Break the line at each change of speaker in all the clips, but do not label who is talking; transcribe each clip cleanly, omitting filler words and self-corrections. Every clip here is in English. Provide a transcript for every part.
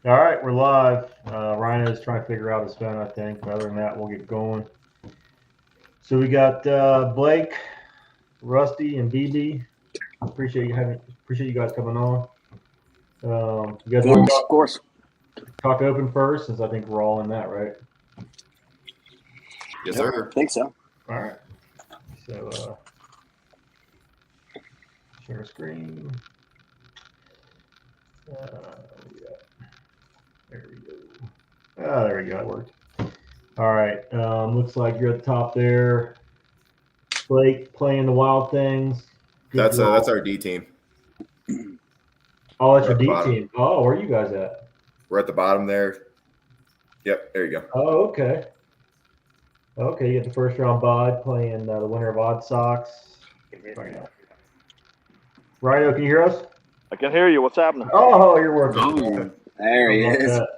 All right, we're live. Rhino's trying to figure out his phone, I think. Other than that, we'll get going. So we got Blake, Rusty, and BB. Appreciate you guys coming on. You guys
Of
want to
course, of course.
talk open first, since I think we're all in that, right?
Yes,
Yep,
sir.
I think so.
All right. So share screen. Yeah. There we go. Ah, there we go. It worked. All right. Looks like you're at the top there. Blake playing the Wild Things. Good
That's
draw.
our D team.
Oh, that's
We're
your
at the
D
bottom.
team. Oh, where are you guys at?
We're at the bottom there. Yep, there you go.
Oh, okay. Okay, you get the first round bye playing the winner of Odd Sox. Rhino, can you hear us?
I can hear you. What's happening?
Oh, you're working.
Boom. There he
How about
is.
that?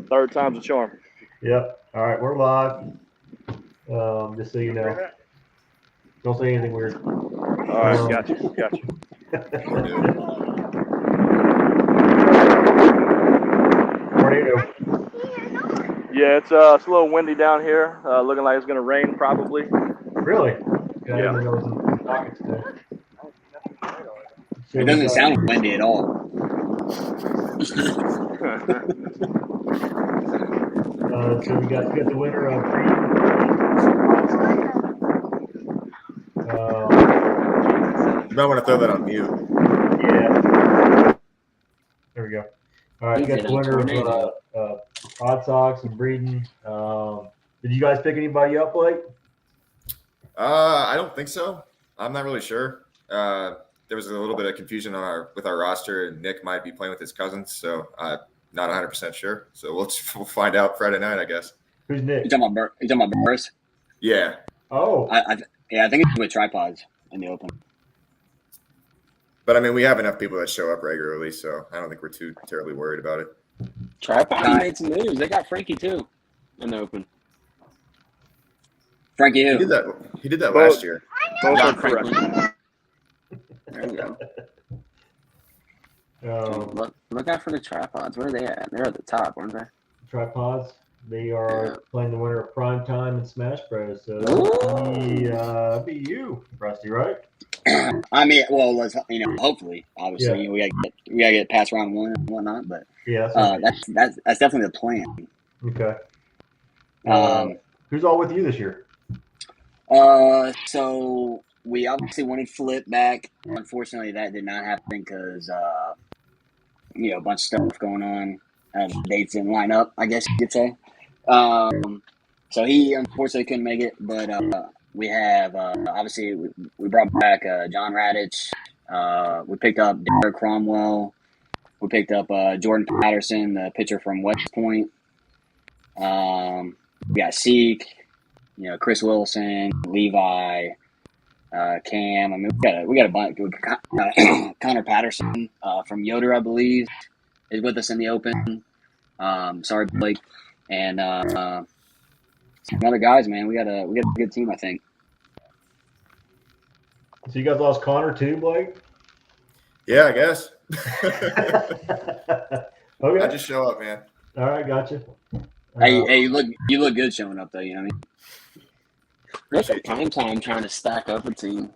Third time's a charm.
Yep. All right, we're live. Just so you know, don't say anything weird.
All right, got you.
Tornado.
Yeah, it's a little windy down here. Looking like it's gonna rain probably.
Really? Yeah. I
Yeah.
didn't know it was in pockets today. So
It
we
doesn't
got,
sound windy at all.
we got the winner of
You might want to throw that on mute.
yeah. There we go. All right, you got
Is it
the
a
winner
tornado?
of Odd Sox and Breeden. Did you guys pick anybody up, Blake?
I don't think so. I'm not really sure. There was a little bit of confusion with our roster, and Nick might be playing with his cousins, so I'm not 100% sure. So we'll find out Friday night, I guess.
Who's Nick?
You talking about Burris?
Yeah,
Oh,
I think it's with tripods in the open.
but I mean, we have enough people that show up regularly, so I don't think we're too terribly worried about it.
Tripod made some moves. They got Frankie too in the open.
Frankie
He
who?
did that. He did that
Both.
last year.
Both are
Got
correct.
Frankie. There we go. Look out for the tripods. Where are they at? They're at the top, aren't they?
tripods. They are
Yeah.
playing the winner of Prime Time and Smash Bros. So
Ooh.
that'd be you, Rusty, right?
I mean, well, let's hopefully, obviously, we gotta get past round one and whatnot, but
Yeah,
that's definitely the plan.
okay. Who's all with you this year?
So we obviously wanted Flip back. Unfortunately, that did not happen because a bunch of stuff going on. Dates didn't line up, I guess you could say. So he unfortunately couldn't make it, but we have obviously we brought back John Radich. We picked up Derek Cromwell. We picked up Jordan Patterson, the pitcher from West Point. We got CK, Chris Wilson, Levi, Cam. I mean, we got a bunch. Connor Patterson from Yoder, I believe, is with us in the open. Sorry, Blake, and some other guys. Man, we got a good team, I think.
So you guys lost Connor too, Blake?
Yeah, I guess.
Okay.
I just show up, man.
All right, gotcha.
Hey, you look good showing up though. You know what I mean?
Look at Prime Time trying to stack up a team.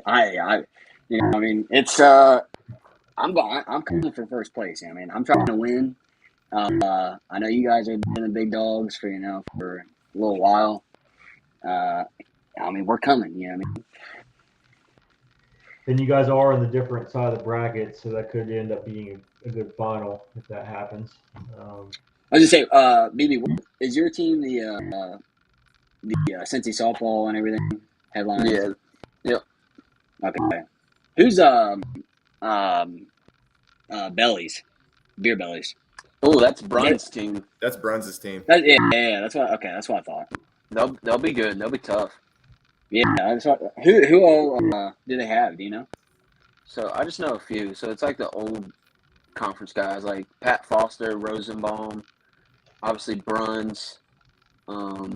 I mean, it's I'm coming for first place. I mean, I'm trying to win. I know you guys have been the big dogs for a little while. I mean, we're coming. You know what I mean?
And you guys are on the different side of the bracket, so that could end up being a good final if that happens.
I was just say, BB, is your team the Cincy softball and everything headlines?
Yeah. Yep.
Okay. Who's Bellies, beer bellies?
Oh, that's Brun's team.
That's Bruns' team.
Yeah. That's what I thought.
They'll be good. They'll be tough.
Yeah. That's what. Who all do they have? Do you know?
So I just know a few. So it's like the old conference guys, like Pat Foster, Rosenbaum, obviously Bruns. I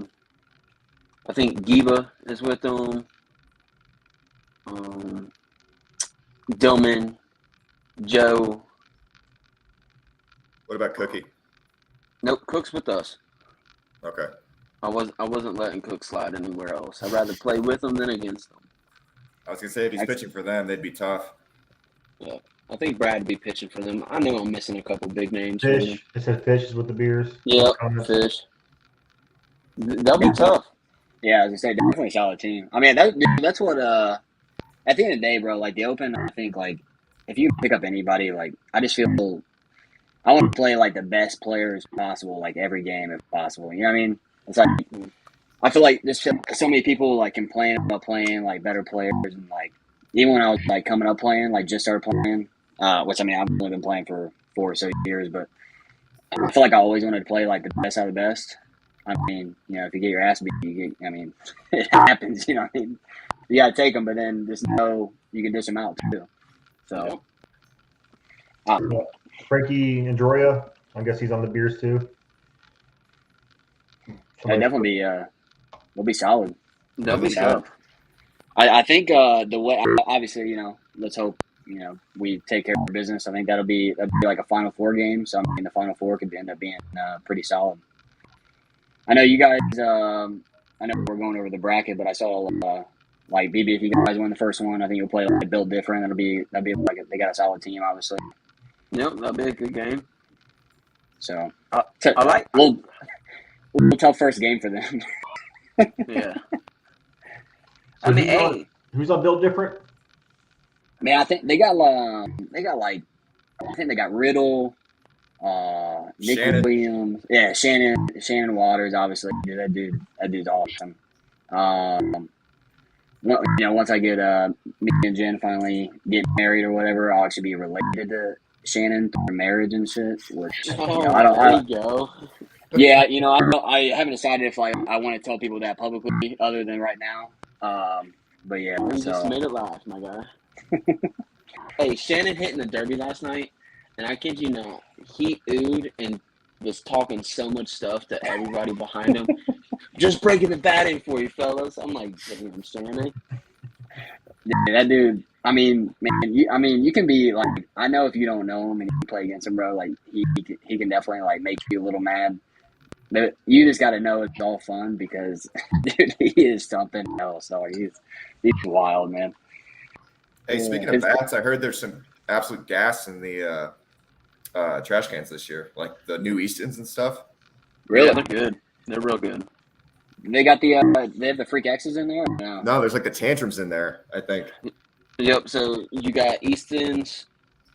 think Giba is with them. Dillman, Joe.
What about Cookie?
Nope, Cook's with us.
Okay.
I wasn't letting Cook slide anywhere else. I'd rather play with him than against them.
I was gonna say if he's pitching for them, they'd be tough.
Yeah, I think Brad would be pitching for them. I know I'm missing a couple big names for them.
Fish. It says Fish is with the Beers.
Yep, Fish. They'll be tough.
Yeah, as I say, definitely a solid team. I mean, that's what. At the end of the day, bro, like the Open, I think like if you pick up anybody, like I just feel I want to play like the best players possible, like every game if possible. You know what I mean? It's like I feel like there's so many people like complain about playing like better players, and like even when I was like coming up playing, like just started playing, which I mean I've only been playing for 4 or so years, but I feel like I always wanted to play like the best out of the best. I mean, you know, if you get your ass beat, you get. I mean, it happens. You know what I mean? You gotta take them, but then just know you can dish them out too. So,
Frankie Androya, I guess he's on the Beers too.
that definitely will be solid.
They'll be tough.
I think the way obviously, you know, let's hope you know we take care of business. I think that'd be like a Final Four game. So I mean, the Final Four could end up being pretty solid. I know you guys. I know we're going over the bracket, but I saw like BB. If you guys win the first one, I think you'll play like build different. That'd be like they got a solid team, obviously.
Yep, that'll be a good game.
So
I like.
We'll tough first game for them.
Yeah.
So
I mean,
who's on build different?
I mean, I think they got like I think they got Riddle, Nick
Shannon.
Williams, yeah, Shannon Waters, obviously. Dude, that dude's awesome. You know, once I get me and Jen finally get married or whatever, I'll actually be related to Shannon through marriage and shit. Which you know,
there you go.
Yeah, you know, I haven't decided if like I want to tell people that publicly, other than right now. But yeah,
You
so
just made it live, my guy. Hey, Shannon hit in the Derby last night, and I kid you not, he oohed and was talking so much stuff to everybody behind him. Just breaking the batting for you, fellas. I'm like, damn, Shannon.
yeah, that dude. I mean, man, you can be like, I know if you don't know him and you play against him, bro, like he can definitely like make you a little mad. But you just got to know it's all fun because, dude, he is something else. So he's wild, man.
Hey, speaking of bats, I heard there's some absolute gas in the trash cans this year, like the new Eastons and stuff.
Really?
Yeah, they're good. They're real good.
They got the they have the freak X's in there? Or
No, there's like the tantrums in there, I think.
Yep, so you got Easton's,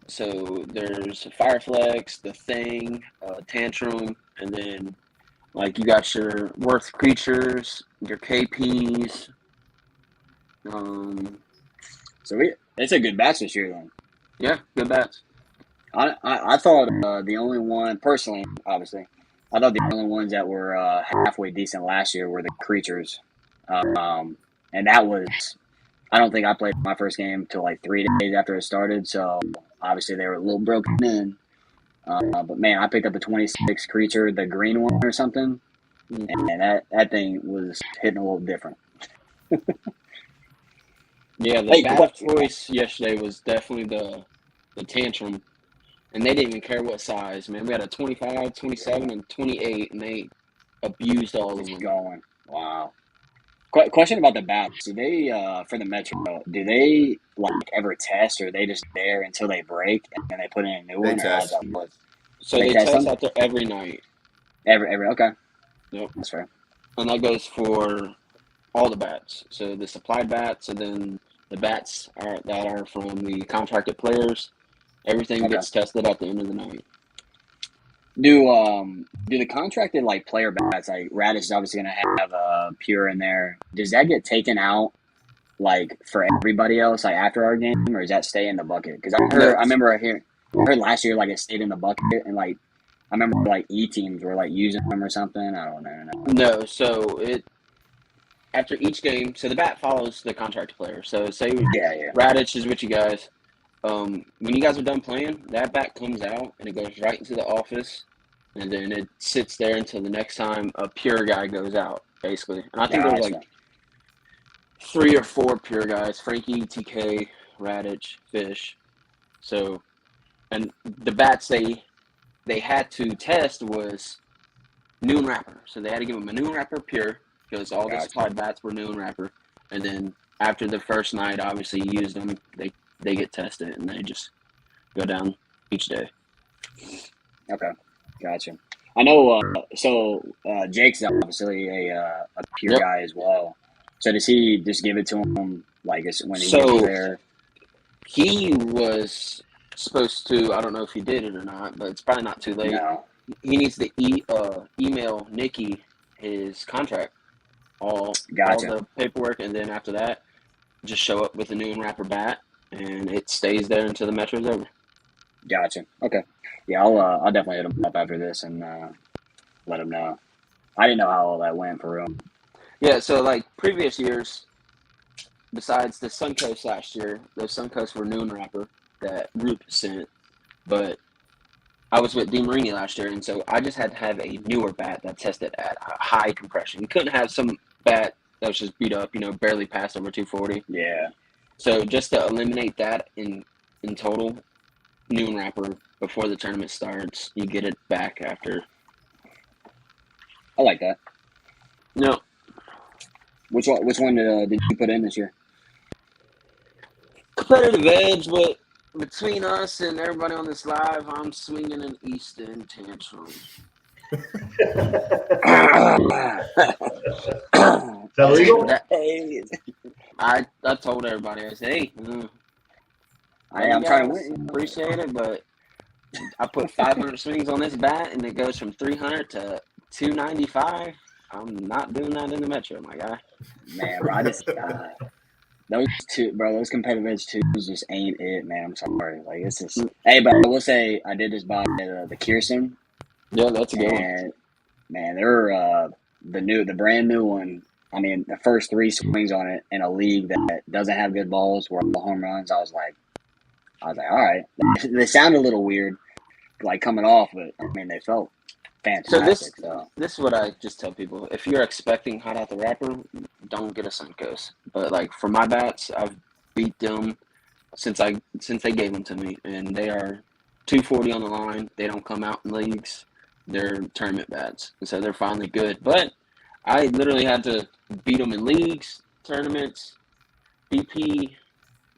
so there's Fireflex, The Thing, Tantrum, and then like you got your Worth Creatures, your KPs.
So it's a good batch this year then.
Yeah, good bats.
I thought the only one, personally, obviously, I thought the only ones that were halfway decent last year were the creatures. And that was, I don't think I played my first game until like 3 days after it started. So obviously they were a little broken in. But man, I picked up a 26 creature, the green one or something. And that thing was hitting a little different.
Yeah, the bat choice yesterday was definitely the Tantrum. And they didn't even care what size, man. We had a 25, 27, and 28, and they abused all of them.
Going. Wow. Question about the bats. Do they, for the Metro, do they like ever test, or are they just there until they break and then they put in a new one?
Test.
Or how's that work?
So they test out there every night.
Every okay.
Yep.
That's fair.
And that goes for all the bats. So the supplied bats, and then the bats that are from the contracted players. Everything gets tested at the end of the night.
Do the contracted like player bats, like Radish is obviously gonna have pure in there. Does that get taken out like for everybody else like after our game, or does that stay in the bucket? Because I heard last year like it stayed in the bucket, and like I remember like teams were like using them or something. I don't know.
No, so after each game, so the bat follows the contracted player. So say Radish is with you guys. When you guys are done playing, that bat comes out and it goes right into the office, and then it sits there until the next time a pure guy goes out, basically. And I think there's like 3 or 4 pure guys: Frankie, TK, Radish, Fish. So, and the bats, they they had to test was noon wrapper. So they had to give them a noon wrapper pure because all the
Gotcha.
supplied bats were noon wrapper. And then after the first night, obviously you used them, they get tested and they just go down each day.
Okay, gotcha. I know. Jake's obviously a pure
Yep.
guy as well. So does he just give it to him like when he
So-
gets there?
He was supposed to, I don't know if he did it or not, but it's probably not too late.
No.
He needs to email Nikki his contract, all
Gotcha.
the paperwork, and then after that, just show up with a noon wrapper bat, and it stays there until the metro's over.
Gotcha. Okay. Yeah, I'll definitely hit him up after this and let him know. I didn't know how all that went for real.
Yeah, so like previous years, besides the Suncoast last year, those Suncoast were noon wrapper that Root sent, but I was with DeMarini last year, and so I just had to have a newer bat that tested at a high compression. You couldn't have some bat that was just beat up, barely passed over 240.
Yeah.
So just to eliminate that in total, noon wrapper before the tournament starts, you get it back after.
I like that.
No,
Which one did you put in this year?
competitive edge, but between us and everybody on this live, I'm swinging an Easton Tantrum.
Is that legal?
I told everybody, I said, hey,
I'm trying to win.
Appreciate it, but I put 500 swings on this bat, and it goes from 300 to 295. I'm not doing that in the Metro, my guy.
Man, bro, I just those competitive edge twos just ain't it, man. I'm sorry. Like it's just. Hey, but I will say I did just buy the Kirsten.
Yeah, that's a good one.
And man, they're the brand new one. I mean, the first 3 swings on it in a league that doesn't have good balls, were all home runs. I was like, all right. They sound a little weird, like coming off, but I mean, they felt fantastic.
So this is what I just tell people: if you're expecting hot out the wrapper, don't get a Suncoast. But like for my bats, I've beat them since they gave them to me, and they are 240 on the line. They don't come out in leagues. They're tournament bats, and so they're finally good. But I literally had to beat them in leagues, tournaments, BP.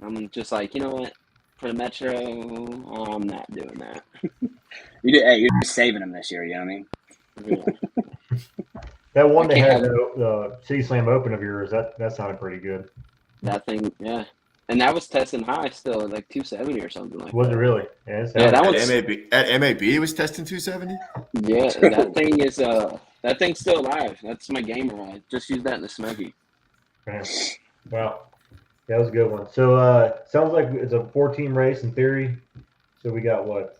I'm just like, you know what? For the Metro, I'm not doing that.
You're just saving them this year. You know what I mean?
Yeah.
That one
I
they
can't
had
have-
the City Slam Open of yours, that sounded pretty good.
That thing, yeah. And that was testing high still, like 270 or something like
Was
that.
it really? Yeah, it
Yeah,
sounded
that
good.
one's
At MAB it was testing 270.
yeah. That thing's still alive. That's my gamer. I just used that in the Smoky.
Man. Wow. That was a good one. So sounds like it's a 4-team race in theory. So we got what?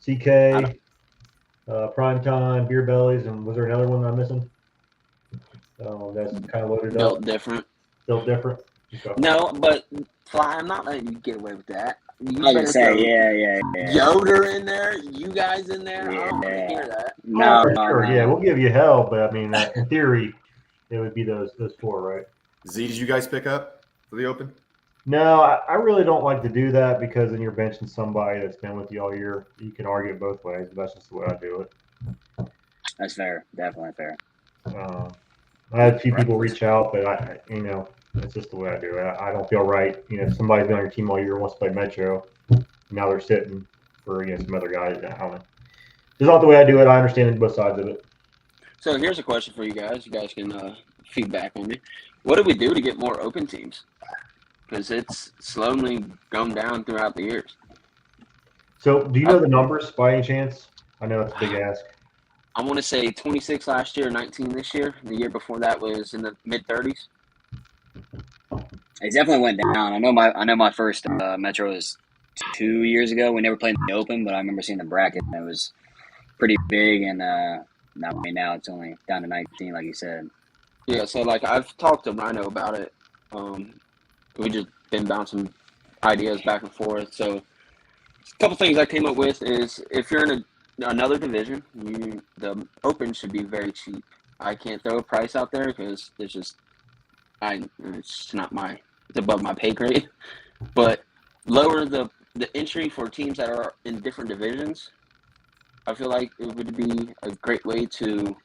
CK, Primetime, Beer Bellies, and was there another one I'm missing? That's kind of loaded
Built
up.
different.
Still different. Okay.
No, but Fly, I'm not letting you get away with that. You
I was gonna
better
say,
throw
yeah.
Yoder in there, you guys in there. I don't want to
Yeah.
hear that.
No,
For sure.
no.
Yeah, we'll give you hell, but I mean, in theory, it would be those 4, right?
Z, did you guys pick up for the Open?
No, I really don't like to do that because then you're benching somebody that's been with you all year. You can argue it both ways, but that's just the way I do it.
That's fair. Definitely fair.
I had a few people reach out, but it's just the way I do it. I don't feel right. If somebody's been on your team all year and wants to play Metro, now they're sitting for some other guys. I don't know. It's not the way I do it. I understand both sides of it.
So here's a question for you guys. You guys can feedback on me. What do we do to get more open teams? Because it's slowly gone down throughout the years.
So, do you know the numbers by any chance? I know it's a big ask.
I want to say 26 last year, 19 this year. The year before that was in the mid-30s.
It definitely went down. I know my first Metro was 2 years ago. We never played in the Open, but I remember seeing the bracket and it was pretty big. And now it's only down to 19, like you said.
Yeah, so like I've talked to Rhino about it. We just been bouncing ideas back and forth. So a couple things I came up with is if you're in another division, the Open should be very cheap. I can't throw a price out there because it's above my pay grade. But lower the the entry for teams that are in different divisions, I feel like it would be a great way to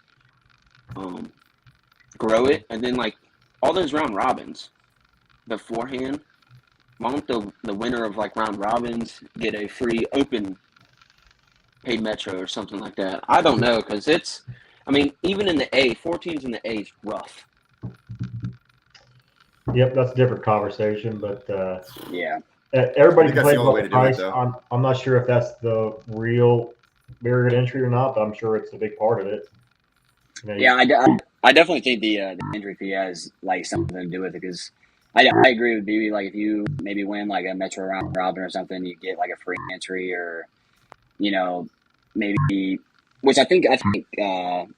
grow it. And then, like, all those round robins beforehand, why don't the winner of, like, round robins get a free open paid metro or something like that? I don't know, because it's, I mean, even in the A, 4 teams in the A is rough.
Yep, that's a different conversation, but
Yeah.
everybody
I think that's
complains
the only
about
way
the
to do it,
price.
though.
I'm not sure if that's the real barrier to entry or not, but I'm sure it's a big part of it. You know,
Yeah, I definitely think the entry fee has like something to do with it because I agree with BB. Like if you maybe win like a Metro round robin or something, you get like a free entry or maybe which I think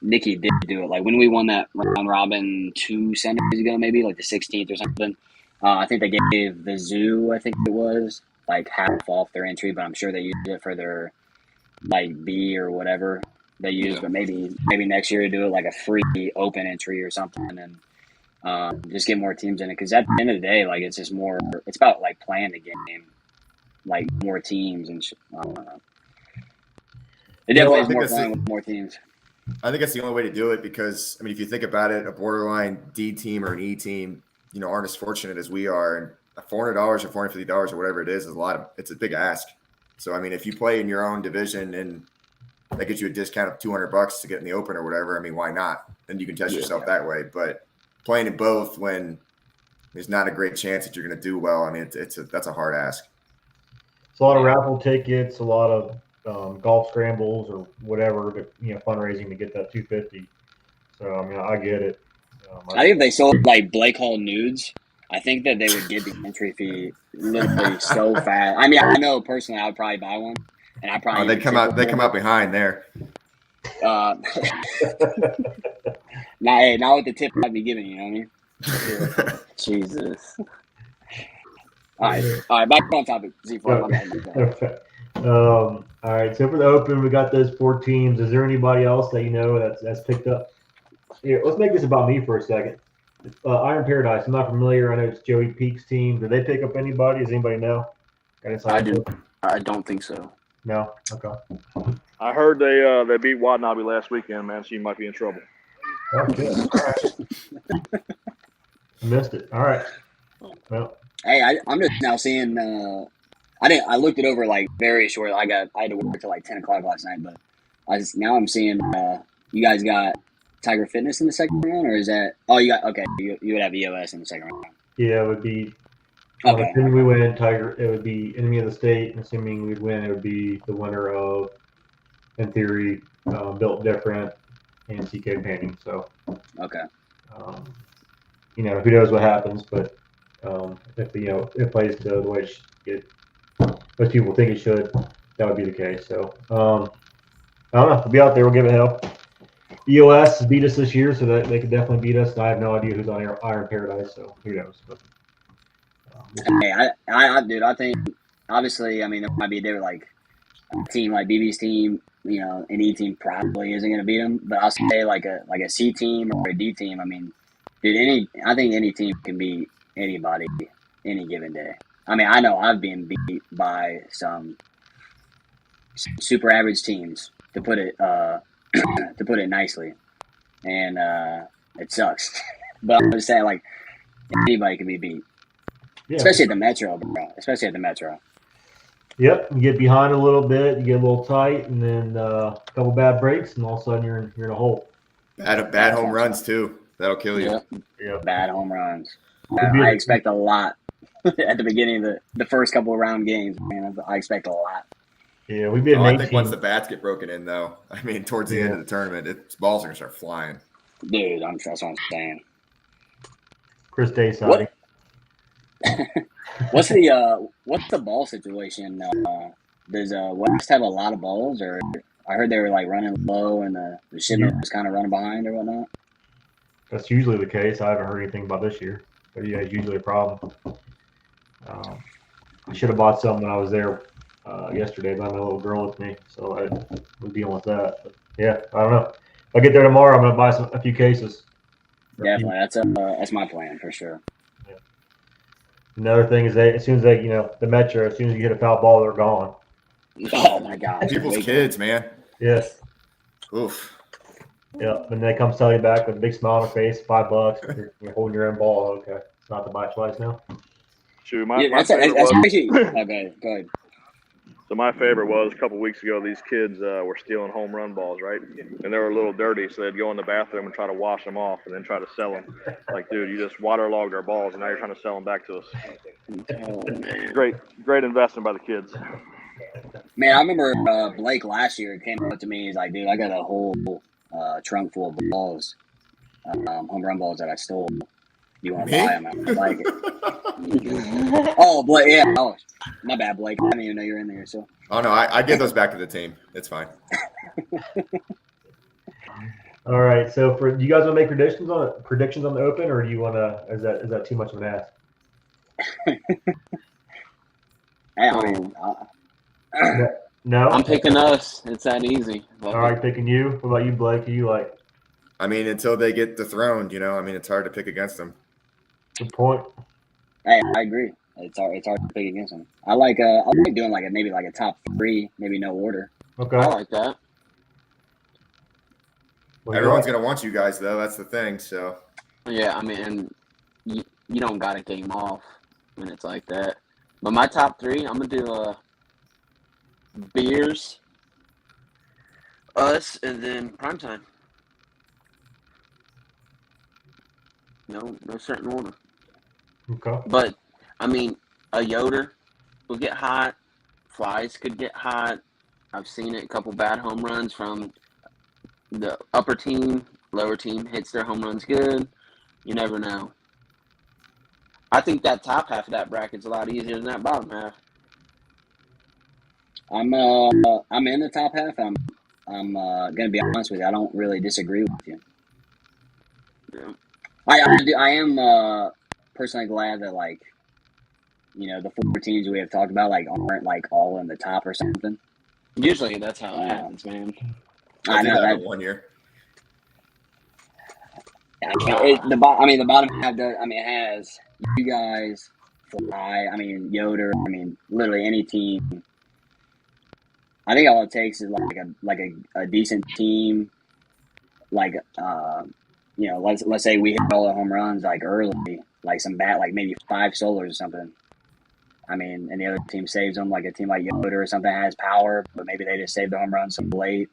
Nikki did do it. Like when we won that round robin 2 Sundays ago, maybe like the 16th or something. I think they gave the zoo, I think it was, like half off their entry, but I'm sure they used it for their like B or whatever they use.
Yeah.
But maybe next year to do it like a free open entry or something, and just get more teams in it. Because at the end of the day, like it's just more. It's about like playing the game, like more teams and. I don't know. It definitely
I
is
think
more
that's
fun
it.
with more teams.
I think that's the only way to do it because, I mean, if you think about it, a borderline D team or an E team, aren't as fortunate as we are. And $400 or $450 or whatever it is it's a big ask. So, I mean, if you play in your own division and that gets you a discount of $200 to get in the open or whatever, I mean, why not? Then you can test yourself that way. But playing in both when there's not a great chance that you're going to do well, I mean, that's a hard ask.
it's a lot of raffle tickets, a lot of golf scrambles or whatever, fundraising to get that 250. So I mean, I get it.
I think if they sold like Blake Hall nudes, I think that they would get the entry fee literally so fast. I mean, I know personally, I would probably buy one, and I probably
They come out behind there.
Not with the tip I'd be giving you. You know what I mean?
Jesus.
All right. Back on topic.
Okay. All right. So for the open, we got those 4 teams. Is there anybody else that that's picked up? Here, let's make this about me for a second. Iron Paradise. I'm not familiar. I know it's Joey Peak's team. Did they pick up anybody? Does anybody know?
I don't think so.
No. Okay.
I heard they beat Watanabe last weekend, man. So you might be in trouble.
Oh, good. All right. I missed it. All right. Well.
Hey, I'm just now seeing. I looked it over like very short. I had to work till like 10 o'clock last night, but I'm seeing you guys got Tiger Fitness in the second round, or is that? Oh, you got okay. You would have EOS in the second round.
Yeah, it would be.
Okay.
Assuming we win, Tiger. It would be enemy of the state. And assuming we'd win, it would be the winner of, in theory, Built Different and CK Painting. So.
Okay.
Who knows what happens, but if it plays to the way most people think it should, that would be the case. So I don't know. We'll be out there. We'll give it hell. EOS beat us this year, so that they could definitely beat us. I have no idea who's on Iron Paradise, so who knows? But
hey, dude, I think obviously, I mean, there might be a different like a team like BB's team, an E team probably isn't going to beat them, but I'll say like a C team or a D team. I mean, dude, I think any team can beat anybody any given day. I mean, I know I've been beat by some super average teams, to put it nicely, and it sucks. But I'm just saying, like, anybody can be beat, especially at the Metro, bro. Especially at the Metro.
Yep, you get behind a little bit, you get a little tight, and then a couple bad breaks, and all of a sudden you're in a hole.
Bad home runs too. That'll kill you.
Yeah. Bad home runs. I expect a lot at the beginning of the first couple of round games. Man, I expect a lot.
Yeah, we've been.
I think once the bats get broken in, though, I mean, towards the end of the tournament, balls are gonna start flying.
Dude, that's what I'm saying.
Chris Day side.
What's the ball situation? Does West have a lot of balls, or I heard they were like running low and the shipment was kind of running behind or whatnot?
That's usually the case. I haven't heard anything about this year, but yeah, it's usually a problem. I should have bought some when I was there yesterday, but I have a little girl with me, so I was dealing with that. But yeah, I don't know. If I get there tomorrow, I'm gonna buy a few cases.
Definitely, that's my plan for sure.
Another thing is as soon as the Metro, as soon as you hit a foul ball, they're gone.
Oh my gosh.
People's
Wait.
kids, man.
Yes.
Oof.
Yeah. And they come sell you back with a big smile on their face, $5. You're holding your own ball. Okay. It's not to buy twice now.
Shoot,
Yeah,
my favorite
that's
was
actually. Okay, go ahead.
so my favorite was a couple weeks ago. These kids were stealing home run balls, right? And they were a little dirty, so they'd go in the bathroom and try to wash them off, and then try to sell them. Like, dude, you just waterlogged our balls, and now you're trying to sell them back to us.
Oh, man.
Great investment by the kids.
Man, I remember Blake last year came up to me. He's like, "Dude, I got a whole trunk full of balls, home run balls that I stole. You want to
Me?
buy them?" I'm like, "Oh, Blake, yeah. Oh, my bad, Blake. I didn't even know you're in there." So,
Oh no, I give those back to the team. It's fine.
All right. So do you guys want to make predictions on the Open, or do you want to? Is that too much of an ask?
I mean,
No.
I'm picking us. It's that easy.
All right, picking you. What about you, Blake? Who you like?
I mean, until they get dethroned, I mean, it's hard to pick against them.
Good point.
hey, I agree. It's hard to pick against them. I like doing maybe a top 3, maybe no order.
Okay.
I like that.
What do you
Everyone's
like?
gonna want you guys though. That's the thing. So
Yeah, I mean, and you don't got a game off when it's like that. But my top 3, I'm gonna do Beers, us, and then Primetime. No certain order.
Okay.
But I mean, a Yoder will get hot. Flies could get hot. I've seen it. A couple bad home runs from the upper team. Lower team hits their home runs good. You never know. I think that top half of that bracket's a lot easier than that bottom half.
I'm in the top half. I'm gonna be honest with you. I don't really disagree with you.
Yeah.
I am personally glad that the 4 teams we have talked about aren't all in the top or something.
Usually that's how it happens, man.
I know that.
1 year.
The bottom half does. I mean, it has you guys, Fly. I mean, Yoder. I mean, literally any team. I think all it takes is a decent team. Let's say we hit all the home runs early, some bat, maybe 5 solars or something. I mean, and the other team saves them, like a team like Yoder or something has power, but maybe they just save the home run so late.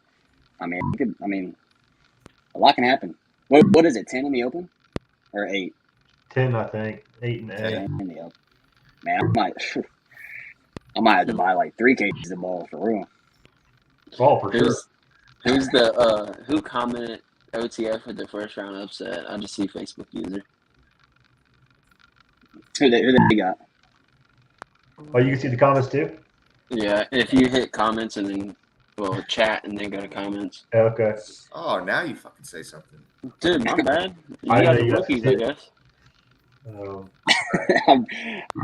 I mean, a lot can happen. What is it? 10 in the Open or 8?
10, I think. 8 and 8.
10 in the Open. Man, I might have to buy 3 cases of ball for real.
Oh, for sure.
Who commented OTF with the first round upset? I just see Facebook user.
Who they got?
Oh, you can see the comments too?
Yeah, if you hit comments and then chat and then go to comments.
Okay.
Oh, now you fucking say something.
Dude, my bad. You
I
guys
know
are
you guys
rookies,
see
I
it.
guess.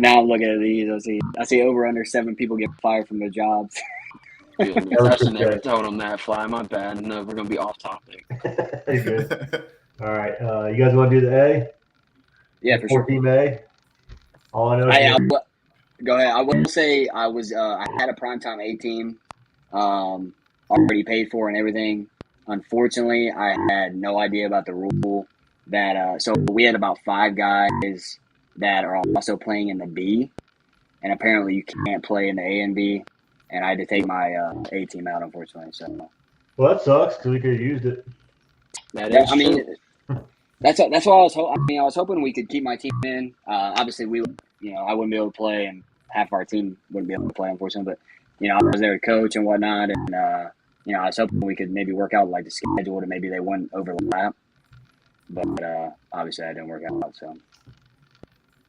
Now I'm looking at these. I see over under 7 people get fired from their jobs.
Dude, I should never told them that. Fly, my bad. No, we're gonna be off topic.
You're good. All right. You guys want to do the A?
Yeah, for sure.
Team A. All I know is
go ahead. I will say I had a primetime A team, already paid for and everything. Unfortunately, I had no idea about the rule that so we had about 5 guys that are also playing in the B, and apparently you can't play in the A and B, and I had to take my A team out, unfortunately. So
well, that sucks because we could have used it.
That is true.
That's what I was. I was hoping we could keep my team in. Obviously, I wouldn't be able to play, and half of our team wouldn't be able to play, unfortunately. But I was there to coach and whatnot, and I was hoping we could maybe work out the schedule to maybe they wouldn't overlap. But obviously, that didn't work out. So.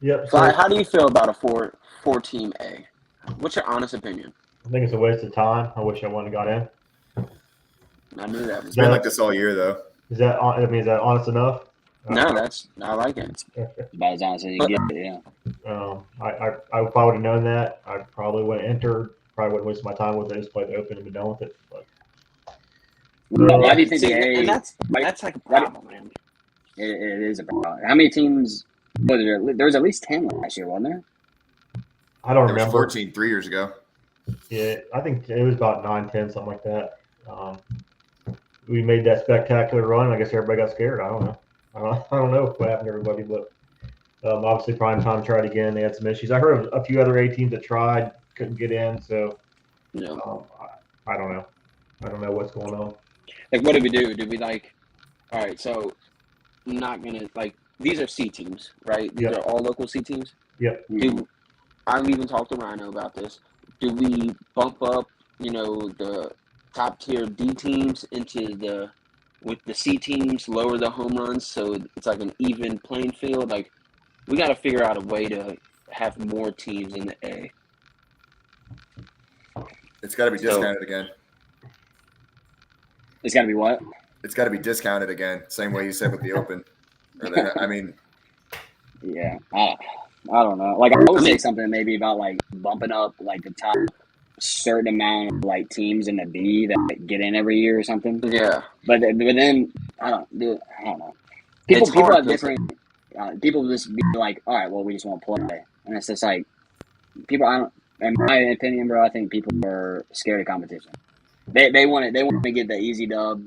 Yep.
Fly, how do you feel about a four team A? What's your honest opinion?
I think it's a waste of time. I wish I wouldn't have got in.
I knew that.
It's been like this all year, though.
Is that honest enough?
No, I like it.
About as honest as you can get it, yeah.
If I would have known that, I probably would have entered. Probably wouldn't waste my time with it. Just play the Open and be done with it. But
why do you think
See,
the A?
and that's like a problem, man.
It is a problem. How many teams? There was at least 10 last year, wasn't there?
I don't
There was
remember.
14 3 years ago.
Yeah, I think it was about 9, 10, something like that. We made that spectacular run. I guess everybody got scared. I don't know. I don't know what happened to everybody, but obviously Prime Time tried again. They had some issues. I heard of a few other A teams that tried, couldn't get in. So
Yeah.
I don't know. I don't know what's going on.
Like, what did we do? Did we all right, so I'm not gonna these are C teams, right? These
Yep.
are all local C teams.
Yep.
I've even talked to Rhino about this. Do we bump up, the top tier D teams with the C teams, lower the home runs so it's like an even playing field? Like, we got to figure out a way to have more teams in the A.
It's got to be discounted again.
It's got to be what?
It's got to be discounted again. Same way you said with the Open. I mean,
yeah, I don't know. Like, I would say something maybe about like bumping up like the top certain amount of like teams in the B that get in every year or something.
Yeah,
but then I don't know. People have different. People just be like, all right, well, we just want to play, and it's just like people. In my opinion, bro, I think people are scared of competition. They want to get the easy dub,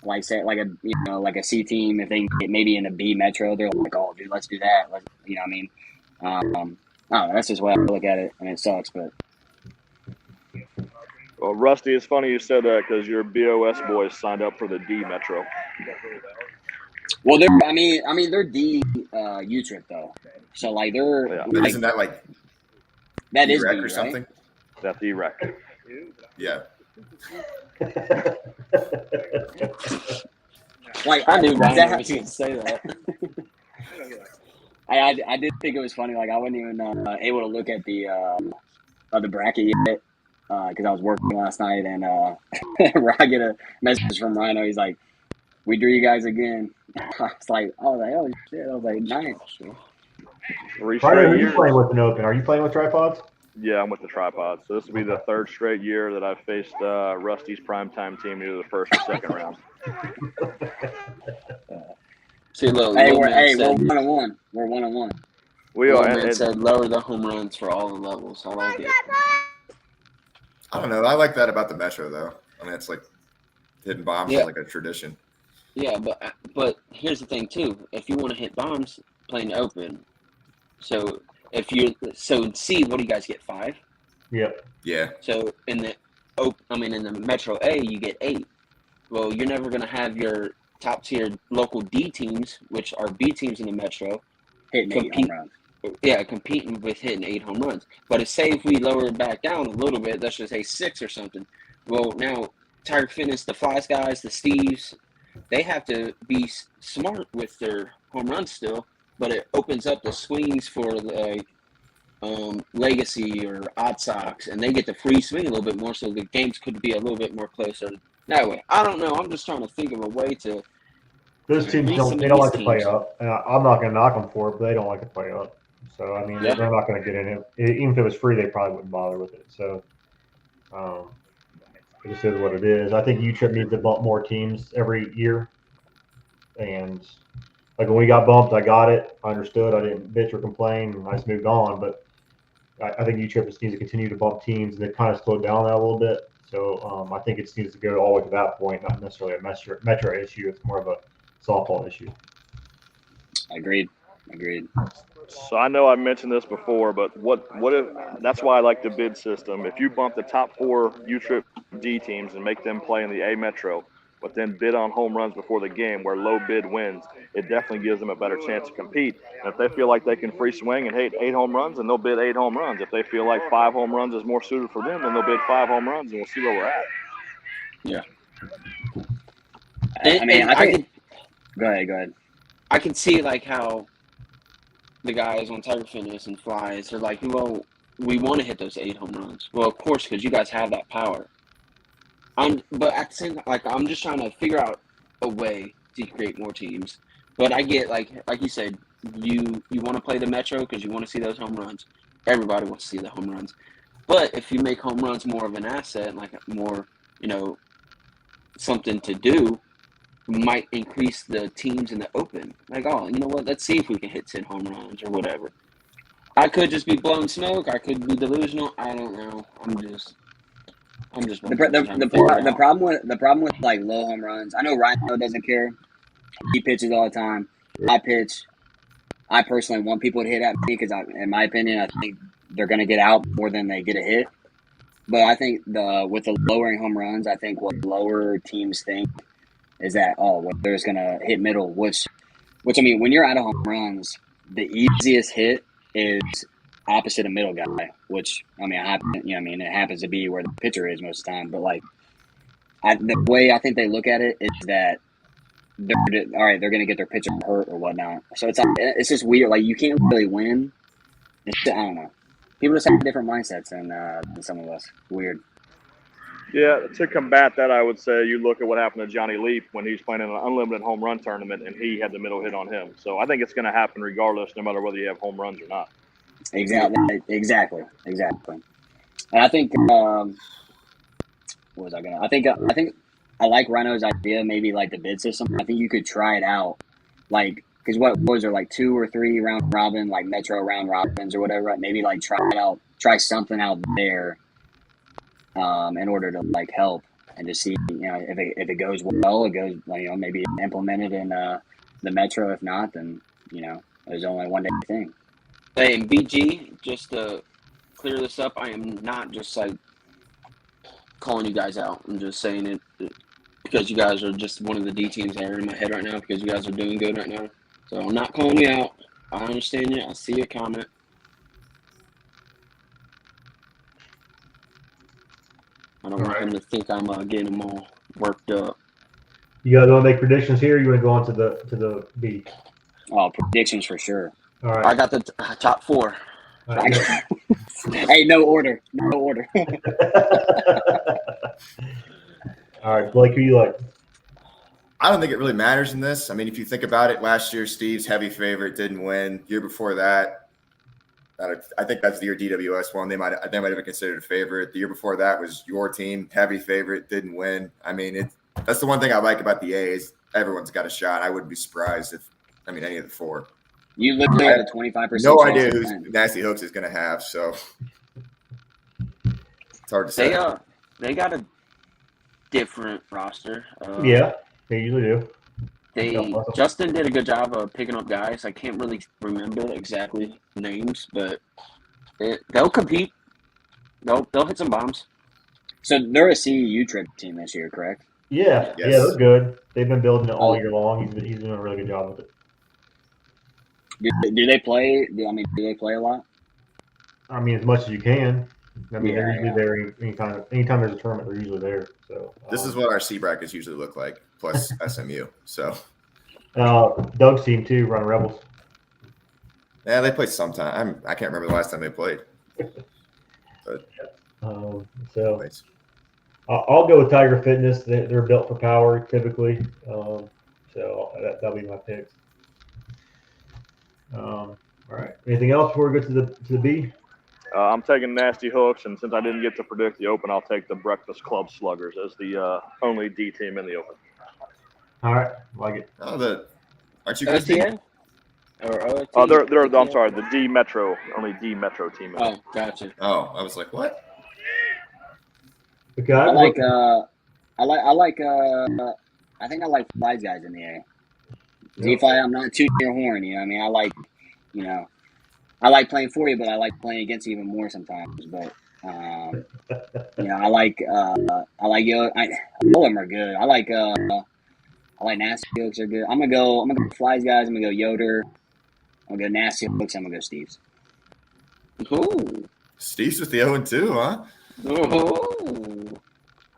like say like a C team. If they can get maybe in a B Metro, they're like, oh, dude, let's do that. You know what I mean? I don't know. That's just the way I look at it, and it sucks, but.
Well, Rusty, it's funny you said that because your BOS boys signed up for the D Metro.
Well, they're D U trip though, so like they're.
Yeah.
but isn't that like
that is
E-Rec
B,
or something?
Right?
That's E-Rec.
Yeah.
Like
I knew Ryan was going to say that.
I did think it was funny. Like I wasn't even able to look at the bracket yet because I was working last night, and I get a message from Rhino. He's like, "We drew you guys again." I was like, "Oh shit!" I was like, "Nice."
3
Rhino,
straight
who are you
years.
playing with an Open? Are you playing with tripods?
Yeah, I'm with the tripod. So this will be the third straight year that I've faced Rusty's primetime team either the first or second round.
See, look,
Hey,
Lil
we're
Man said,
1-1. We're 1-1.
We
Lil
are.
Man said lower the home runs for all the levels. I like it.
I don't know. I like that about the Metro, though. I mean, it's like hitting bombs is like a tradition.
Yeah, but here's the thing too. If you want to hit bombs, playing Open. So in C, what do you guys get? 5?
Yep.
Yeah.
So in the Metro A, you get 8. Well, you're never gonna have your top tier local D teams, which are B teams in the Metro,
hitting 8 home runs.
Yeah, competing with hitting 8 home runs. But if we lower it back down a little bit, let's just say 6 or something. Well, now Tiger Fitness, the Flies guys, the Steves, they have to be smart with their home runs still, but it opens up the swings for like Legacy or Odd Sox, and they get to free swing a little bit more, so the games could be a little bit more closer that way. I don't know. I'm just trying to think of a way to.
Those teams don't like to play up. I'm not going to knock them for it, but they don't like to play up. So I mean, they're not going to get in it. Even if it was free, they probably wouldn't bother with it. So it just is what it is. I think UTRIP needs to bump more teams every year. And like when we got bumped, I got it. I understood. I didn't bitch or complain. And I just moved on. But I think UTRIP just needs to continue to bump teams. And they've kind of slowed down that a little bit. So I think it just needs to go all the way to that point, not necessarily a metro issue. It's more of a softball issue.
Agreed.
So I know I mentioned this before, but what if that's why I like the bid system. If you bump the top 4 UTRIP D teams and make them play in the A Metro, but then bid on home runs before the game where low bid wins, it definitely gives them a better chance to compete. And if they feel like they can free swing and hit 8 home runs, then they'll bid 8 home runs. If they feel like 5 home runs is more suited for them, then they'll bid 5 home runs, and we'll see where we're at.
Yeah.
Go ahead.
I can see like how the guys on Tiger Fitness and Flies are like, well, we want to hit those 8 home runs. Well, of course, because you guys have that power. But at the same time, like I'm just trying to figure out a way to create more teams. But I get like you said, you want to play the Metro because you want to see those home runs. Everybody wants to see the home runs. But if you make home runs more of an asset, like more, something to do, might increase the teams in the Open. Like, oh, you know what? Let's see if we can hit 10 home runs or whatever. I could just be blowing smoke. I could be delusional. I don't know. I'm just
The
trying to
the,
figure
the,
it
the
out.
problem with like low home runs. I know Rhino doesn't care. He pitches all the time. I pitch. I personally want people to hit at me because, in my opinion, I think they're going to get out more than they get a hit. But I think with the lowering home runs, I think what lower teams think is that well, they're just going to hit middle, which I mean, when you're out of home runs, the easiest hit is opposite a middle guy, which I mean, it happens to be where the pitcher is most of the time. But like, the way I think they look at it is that all right, they're going to get their pitcher hurt or whatnot. So it's just weird. Like, you can't really win. I don't know. People just have different mindsets than some of us. Weird.
Yeah, to combat that, I would say you look at what happened to Johnny Leap when he was playing in an unlimited home run tournament, and he had the middle hit on him. So I think it's going to happen regardless, no matter whether you have home runs or not.
Exactly. And I think what was I gonna? I think I like Rhino's idea. Maybe like the bid system. I think you could try it out, like because what was there like 2 or 3 round robin, like Metro round robins or whatever. Right? Maybe like try something out there, in order to like help and just see if it goes well, it goes maybe implemented in the Metro. If not, then there's only one day thing.
Hey, and BG, just to clear this up, I am not just like calling you guys out. I'm just saying it because you guys are just one of the D teams that are in my head right now because you guys are doing good right now. So I'm not calling you out. I understand you. I see your comment. I don't want him to think I'm getting them all worked up.
You guys want to make predictions here? Or you want to go on to the B?
Oh, predictions for sure.
All right.
I got the top 4.
All right.
Hey, no order.
All right, Blake, who you like?
I don't think it really matters in this. I mean, if you think about it, last year Steve's heavy favorite didn't win. Year before that, I think that's the year DWS won. They might have been considered a favorite. The year before that was your team, heavy favorite, didn't win. I mean, that's the one thing I like about the A's. Everyone's got a shot. I wouldn't be surprised if any of the 4.
You literally have a 25%.
No idea who Nasty Hooks is going to have, so it's hard to say.
They got a different roster.
Yeah, they usually do.
Justin did a good job of picking up guys. I can't really remember exactly names, but they'll compete. They'll hit some bombs.
So they're a CEU trip team this year, correct?
Yeah,
Yes.
Yeah, they're good. They've been building it all year long. He's doing a really good job with it.
Do they play? Do they play a lot?
I mean, as much as you can. I mean,
Yeah,
they're usually there anytime there's a tournament. They're usually there. So
this is what our C brackets usually look like, plus SMU. So
Doug's team too, run Rebels.
Yeah, they played sometime. I can't remember the last time they played. But
So
nice.
I'll go with Tiger Fitness. They're built for power typically. So that'll be my picks. All right. Anything else before we go to the B?
I'm taking Nasty Hooks, and since I didn't get to predict the Open, I'll take the Breakfast Club Sluggers as the only D team in the Open.
All right, like it.
Oh, aren't you guys?
OTN? Or OTN?
Oh, they're I'm sorry, the D Metro, only D Metro team.
Oh, gotcha.
Oh, I was like, what?
Okay,
I think I like Flies guys in the A. Z-Fly, I'm not tooting your horn, I like playing for you, but I like playing against you even more sometimes. But I like Yo. All of them are good. I like Nasty Hooks are good. I'm gonna go Flies guys. I'm gonna go Yoder. I'm gonna go Nasty Hooks. I'm gonna go Steve's.
Ooh.
Steve's with the 0-2, huh?
Ooh.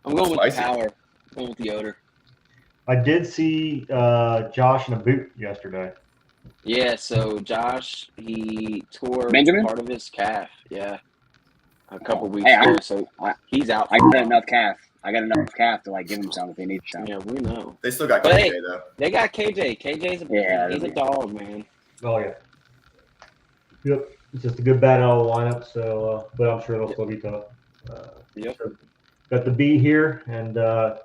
I'm going with the power. I'm going with the Yoder.
I did see Josh in a boot yesterday.
Yeah, so Josh, he tore
Benjamin?
part of his calf. Yeah, a couple weeks ago. So he's out.
I got enough calf. I got enough calf to give him some if he needs some.
Yeah, we know.
They still got
But
KJ
hey,
though.
They got KJ. KJ's he's a dog, man.
Oh yeah. Yep, it's just a good bat out of the lineup. So, but I'm sure they'll still be tough.
Yep.
So got the B here, and I'll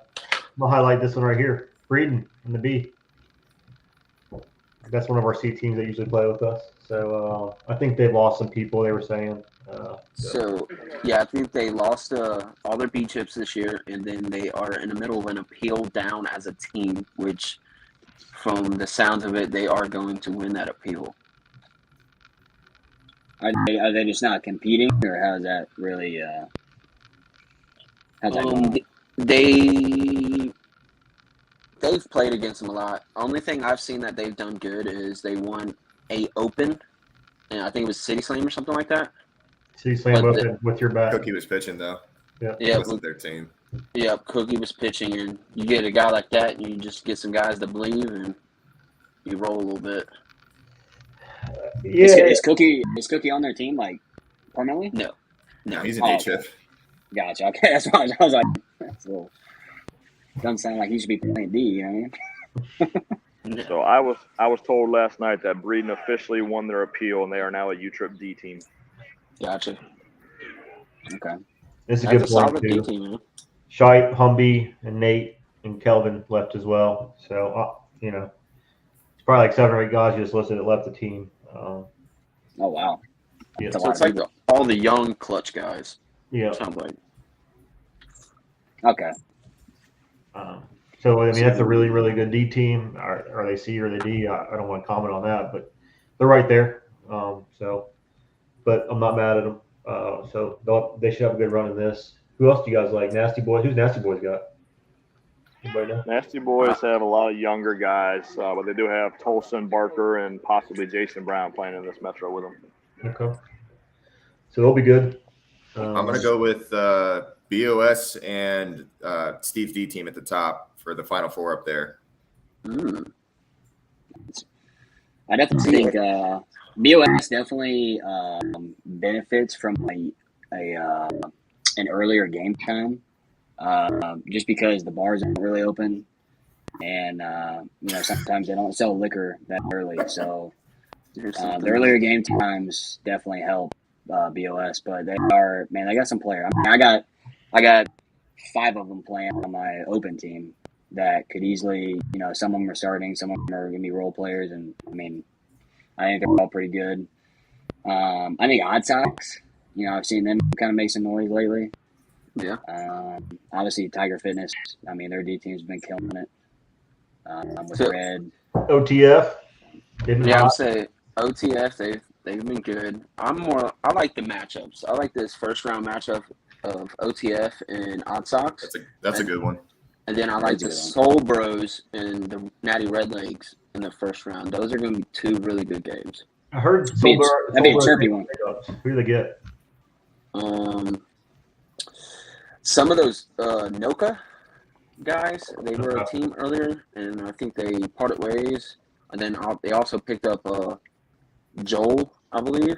highlight this one right here. Breeden in the B. That's one of our C teams that usually play with us. So I think they've lost some people. They were saying.
So, yeah, I think they lost all their B chips this year, and then they are in the middle of an appeal down as a team, which, from the sounds of it, they are going to win that appeal.
Are they just not competing, or how's that really? How's that going?
They've played against them a lot. Only thing I've seen that they've done good is they won a Open, and I think it was City Slam or something like that.
See, Slam
But
Open with your back.
Cookie was pitching though.
Yeah.
It wasn't their team.
Yep, Cookie was pitching, and you get a guy like that, and you just get some guys to believe, and you roll a little bit.
Yeah.
Is Cookie on their team like permanently?
No,
He's an A chip.
Gotcha. Okay, that's why I was like, that's a little. Doesn't sound like he should be playing D. You know what I mean?
So I was told last night that Breeden officially won their appeal, and they are now a U-Trip D team.
Gotcha.
Okay.
It's a
That's
good
a solid D
point, too.
team, man.
Shite, Humby, and Nate and Kelvin left as well. So, it's probably like 7 or 8 guys you just listed that left the team.
Oh, wow.
Yeah.
That's a
So
lot
it's
of
like
people.
all the young clutch guys.
Yeah.
Sounds like.
Okay.
So, I mean, that's a really, really good D team. Are they C or they D? I don't want to comment on that, but they're right there. But I'm not mad at them. So they should have a good run in this. Who else do you guys like? Nasty Boys? Who's Nasty Boys got? Anybody know?
Nasty Boys have a lot of younger guys, but they do have Tolson, Barker, and possibly Jason Brown playing in this Metro with them.
Okay. So they'll be good.
I'm going to go with BOS and Steve's D team at the top for the Final Four up there.
I definitely think BOS definitely benefits from an earlier game time, just because the bars aren't really open, and sometimes they don't sell liquor that early, so the earlier game times definitely help BOS. But they got some players. I mean, I got 5 of them playing on my open team that could easily, some of them are starting, some of them are going to be role players, and I mean, I think they're all pretty good. I think Odd Sox, I've seen them kind of make some noise lately.
Yeah.
Obviously, Tiger Fitness, I mean, their D team's been killing it with Red.
OTF.
Yeah, I'd say OTF, they've been good. I like the matchups. I like this first round matchup of OTF and Odd Sox.
That's a good one.
And then I like the Soul Bros and the Natty Red Legs in the first round. Those are going to be 2 really good games.
I heard
That'd be a chirpy one.
Who do they get?
Some of those Noka guys, they were a team earlier, and I think they parted ways. And then they also picked up Joel, I believe.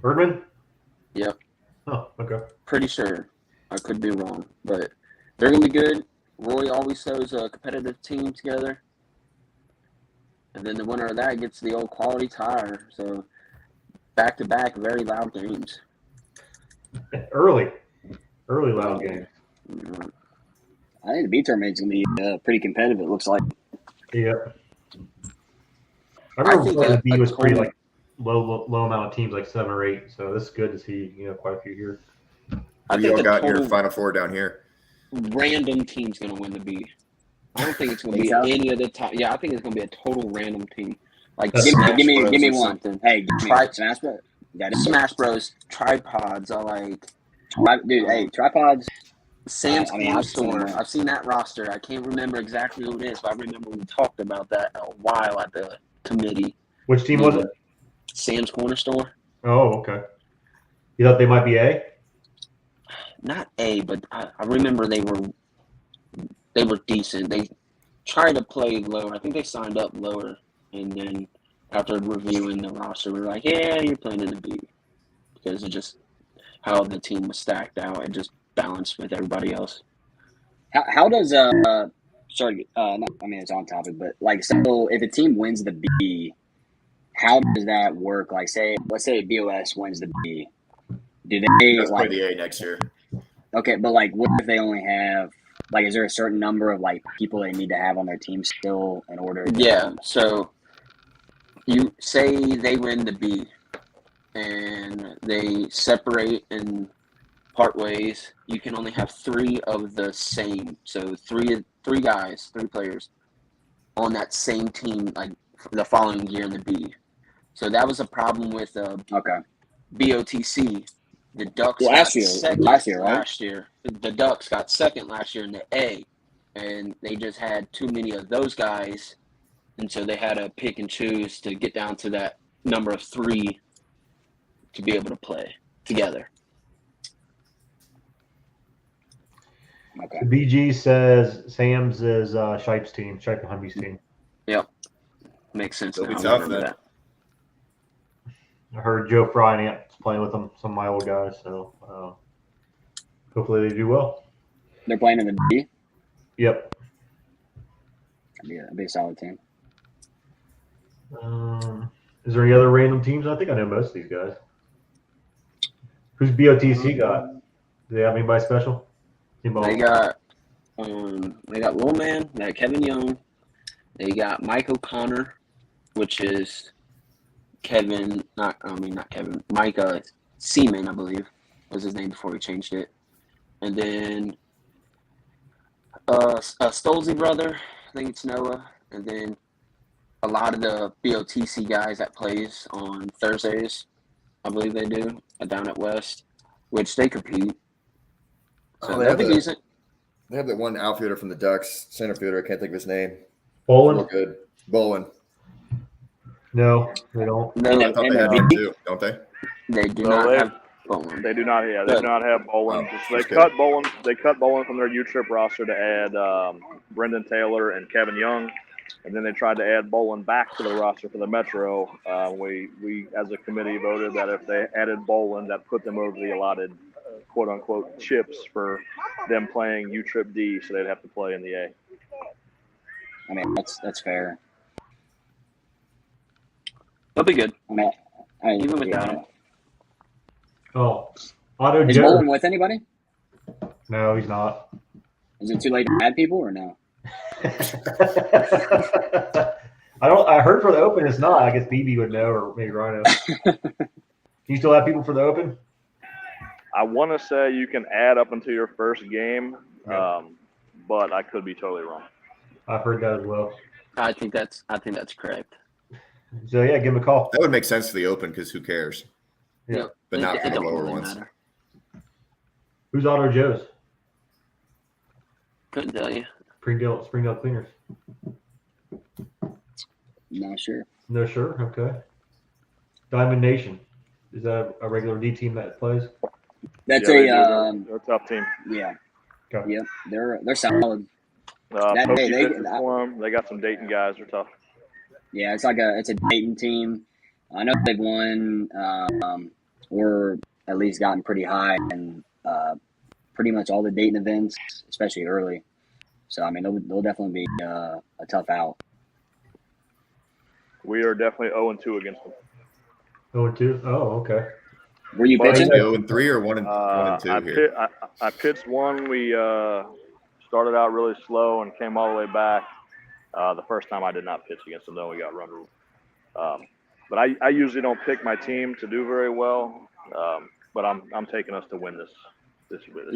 Birdman?
Yep.
Oh, okay.
Pretty sure. I could be wrong, but they're going to be good. Roy always throws a competitive team together. And then the winner of that gets the old quality tire. So, back-to-back, very loud games.
Early loud games.
I think the B tournament's going to be pretty competitive, it looks like.
Yeah. I remember the B was pretty
total-
low amount of teams, like 7 or 8. So this is good to see, quite a few here.
You all got your Final Four down here.
Random team's going to win the B. I don't think it's going to be any of the top. Yeah, I think it's going to be a total random team. Like
give me one.
Something.
Hey, Smash Bros.
Smash Bros. Tripods. I like.
Dude, hey, tripods.
Sam's Corner Store. I've seen that roster. I can't remember exactly who it is, but I remember we talked about that a while at the committee.
Which team was it?
Sam's Corner Store.
Oh, okay. You thought they might be A?
Not A, but I remember they were decent. They tried to play lower. I think they signed up lower, and then after reviewing the roster, we were like, "Yeah, you're playing in the B," because of just how the team was stacked out and just balanced with everybody else.
How does sorry, I mean it's on topic, but like, so if a team wins the B, how does that work? Like, let's say BOS wins the B, do they
play the A next year?
Okay, but like, what if they only have like, is there a certain number of like people they need to have on their team still in order?
Yeah, so You say they win the B, and they separate and part ways. You can only have 3 of the same. So three players on that same team, like the following year in the B. So that was a problem with
Okay.
BOTC. The Ducks
Well,
got
last year,
second
right?
last year. The Ducks got second last year in the A, and they just had too many of those guys, and so they had to pick and choose to get down to that number of 3 to be able to play together.
Okay.
The BG says Sam's is Shipe's team, Shipe and Humvee's team.
Yep, makes sense.
It'll
Now.
be
I
tough
remember
then.
that.
I heard Joe Fry and Ant's playing with them, some of my old guys. So hopefully they do well.
They're playing in the B.
Yep.
That'd be a solid team.
Is there any other random teams? I think I know most of these guys. Who's BOTC got? Do they have anybody special?
They got Lil Man, they got Kevin Young, they got Mike O'Connor, which is Mike Seaman, I believe, was his name before he changed it. And then a Stolzy brother, I think it's Noah, and then a lot of the BOTC guys that plays on Thursdays, I believe they do, down at West, which they compete. So
they
they'll be decent.
They have that one outfielder from the Ducks, center fielder. I can't think of his name.
Bolin?
Real good. Bolin.
No, they don't.
No,
I thought they had him too, don't they?
they do
Well,
not
they-
have Bowman.
They do not. Yeah, they
Good.
do not have Bolin.
Oh,
They
just
cut Bolin. They cut Bolin from their U-Trip roster to add Brendan Taylor and Kevin Young, and then they tried to add Bolin back to the roster for the Metro. We as a committee voted that if they added Bolin, that put them over the allotted quote unquote chips for them playing U-Trip D, so they'd have to play in the A.
I mean, that's fair.
They'll be good.
I mean,
Even without him.
Oh, Otto
Is
Joe.
Bolin with anybody?
No, he's not.
Is it too late to add people or no?
I heard for the Open it's not. I guess BB would know, or maybe Rhino. Can you still have people for the Open?
I want to say you can add up until your first game, but I could be totally wrong.
I've heard that as well.
I think that's correct.
So yeah, give him a call.
That would make sense for the Open because who cares?
Yeah.
But not for
It
the
don't
lower
really
ones.
matter.
Who's Otto Joe's?
Couldn't tell you.
Springdale Cleaners.
Not sure.
No, sure. Okay. Diamond Nation. Is that a regular D team that plays?
That's
Yeah, they do.
a
They're a tough team.
yeah.
Okay.
Yep. They're solid.
Pokey
they-
pitches for them. They got some Dayton guys. They're tough.
Yeah, it's a Dayton team. I know they've won or at least gotten pretty high in pretty much all the Dayton events, especially early. So I mean, they'll definitely be a tough out.
We are definitely 0-2 against them.
0-2. Oh, okay.
Were you
But-
pitching?
0-3 or 1-2
I
here?
I pitched one. We started out really slow and came all the way back. The first time I did not pitch against them, though we got run ruled. But I usually don't pick my team to do very well. But I'm taking us to win this.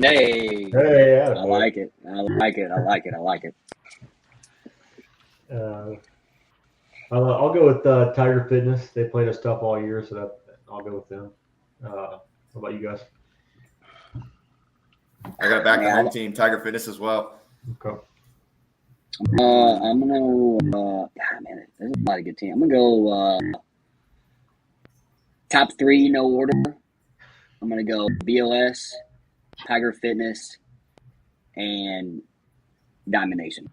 Hey,
Hey, yeah.
I like it. I like it.
I'll go with Tiger Fitness. They played us tough all year, so I'll go with them. What about you guys?
I got back the
Yeah,
home team, Tiger Fitness as well.
Okay.
I'm gonna. Man, there's a lot of good teams. I'm gonna go top 3, no order. I'm gonna go BOS, Tiger Fitness, and Diamond Nation.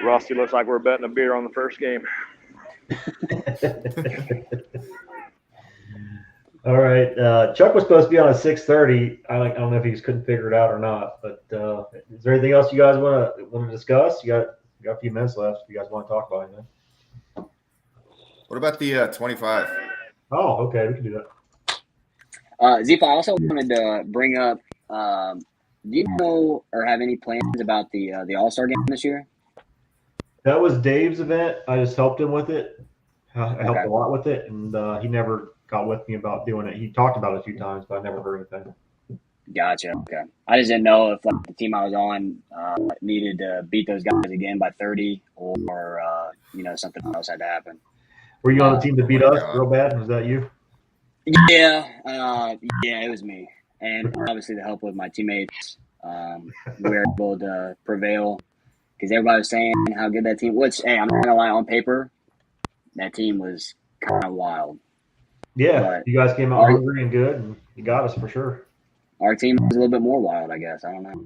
Rusty, looks like we're betting a beer on the first game.
All right. Chuck was supposed to be on at 6:30. I don't know if he just couldn't figure it out or not. But is there anything else you guys want to discuss? You got a few minutes left. If you guys want to talk about anything.
What about the 25?
Oh, okay. We can do that.
Zifa, I also wanted to bring up. Do you know or have any plans about the All-Star game this year?
That was Dave's event. I just helped him with it. I helped
Okay.
a lot with it, and he never got with me about doing it. He talked about it a few times, but I never heard anything.
Gotcha. Okay. I just didn't know if like the team I was on needed to beat those guys again by 30, or something else had to happen.
Were you on the team that beat
my
us
God.
real bad? Was that you?
Yeah, it was me, and obviously the help with my teammates. We were able to prevail because everybody was saying how good that team. Which, hey, I'm not gonna lie, on paper, that team was kind of wild.
Yeah,
But
you guys came out
our
hungry and good, and you got us for sure.
our team was a little bit more wild, I guess. I don't know.